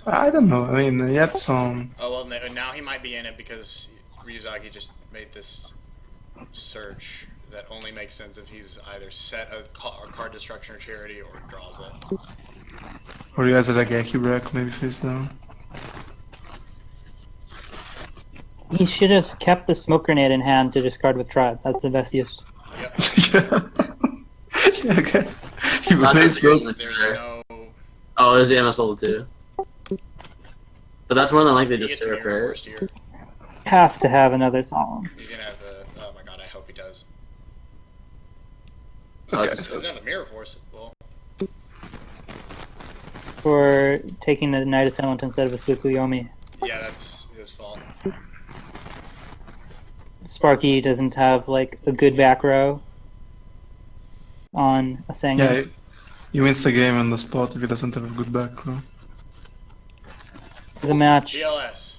I don't know. I mean, he had some. Oh well, now he might be in it because Ryuzaki just made this search that only makes sense if he's either set a card destruction or charity or draws it. Or he has a Rageki Break maybe face down. He should have kept the smoke grenade in hand to discard with tribe. That's the best use. Yep. Yeah. Yeah, okay. He Not replaced disagreeing those. with There's you there. no. Oh, there's the MS level 2. But that's more than likely He just gets a Surf, mirror right? forced here. Has to have another solemn. He's gonna have the. Oh my god, I hope he does. Oh, Okay, it's He doesn't have the mirror force. Well, For taking the Night Assailant instead of a Tsukuyomi. yeah, that's his fault. Sparky doesn't have like a good back row on a Sangan. Yeah, he wins the game on the spot if he doesn't have a good back row. The match. BLS.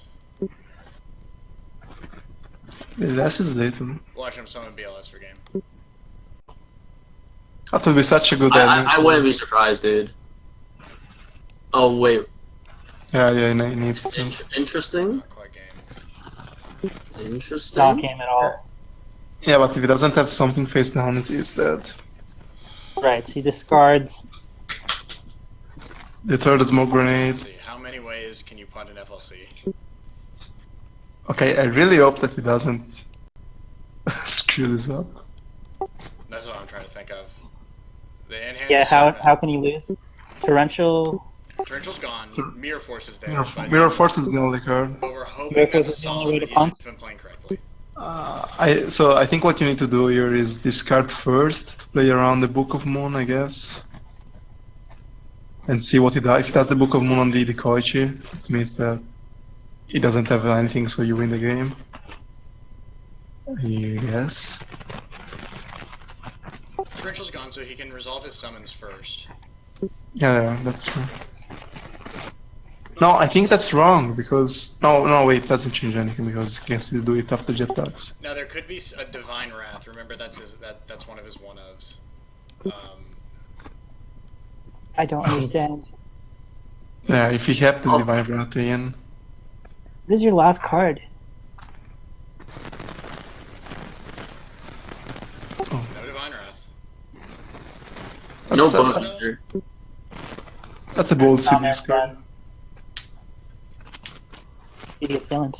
This is later. Watch him summon BLS for game. That would be such a good ending. I wouldn't be surprised, dude. Oh, wait. Yeah, he needs to. Interesting. Not quite game. Interesting. Not game at all. Yeah, but if he doesn't have something face down, he's dead. Right, he discards. The third smoke grenade. Let's see, how many ways can you punt an FLC? Okay, I really hope that he doesn't screw this up. That's what I'm trying to think of. The in-hand Yeah, is how can you lose? Torrential. Torrential's gone. Mirror Force is there. Mirror Force is the only card. But we're hoping Mirror that's Force a is the only solid way that to he's punt? just been playing correctly. So I think what you need to do here is discard first to play around the Book of Moon, I guess. And see what he does. If he does the Book of Moon on the Koichi, it means that he doesn't have anything, so you win the game. Yes. Torrential's gone, so he can resolve his summons first. Yeah, that's true. No, I think that's wrong because no, wait, it doesn't change anything because he can still do it after jet tags. Now there could be a Divine Wrath. Remember, that's that's one of his one-ofs. I don't understand. Yeah, if he kept the Divine Wrath in. What is your last card? No Divine Wrath. No That's, Buster. that's a bold Down CD's there, card. The Assailant.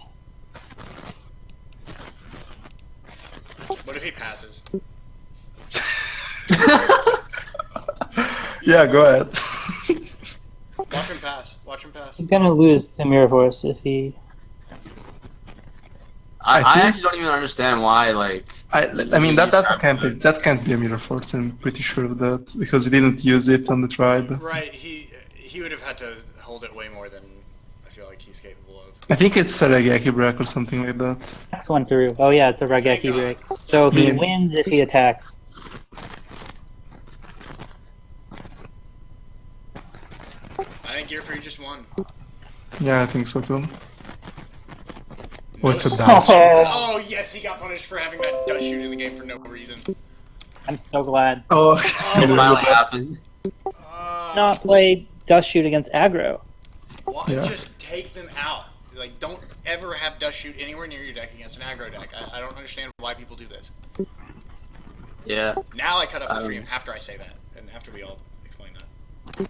What if he passes? Yeah, go ahead. Watch him pass. Watch him pass. He's gonna lose to Mirror Force if he. I think- actually don't even understand why. Like, I mean that can't be a mirror force. I'm pretty sure of that because he didn't use it on the tribe. Right, he would have had to hold it way more than I feel like he's capable of. I think it's a Regeki break or something like that. Next one through. Oh yeah, it's a Thank Rageki God. break. So he Yeah. wins if he attacks. I think Gearfried just won. Yeah, I think so too. No Oh, it's a s- dash. Oh yes, he got punished for having that dust shoot in the game for no reason. I'm so glad. Oh, it Oh, finally happened. Not play Dust Shoot against aggro. Why, Yeah. just take them out. Like, don't ever have dust shoot anywhere near your deck against an aggro deck. I don't understand why people do this. Yeah. Now I cut off the stream after I say that, and after we all explain that.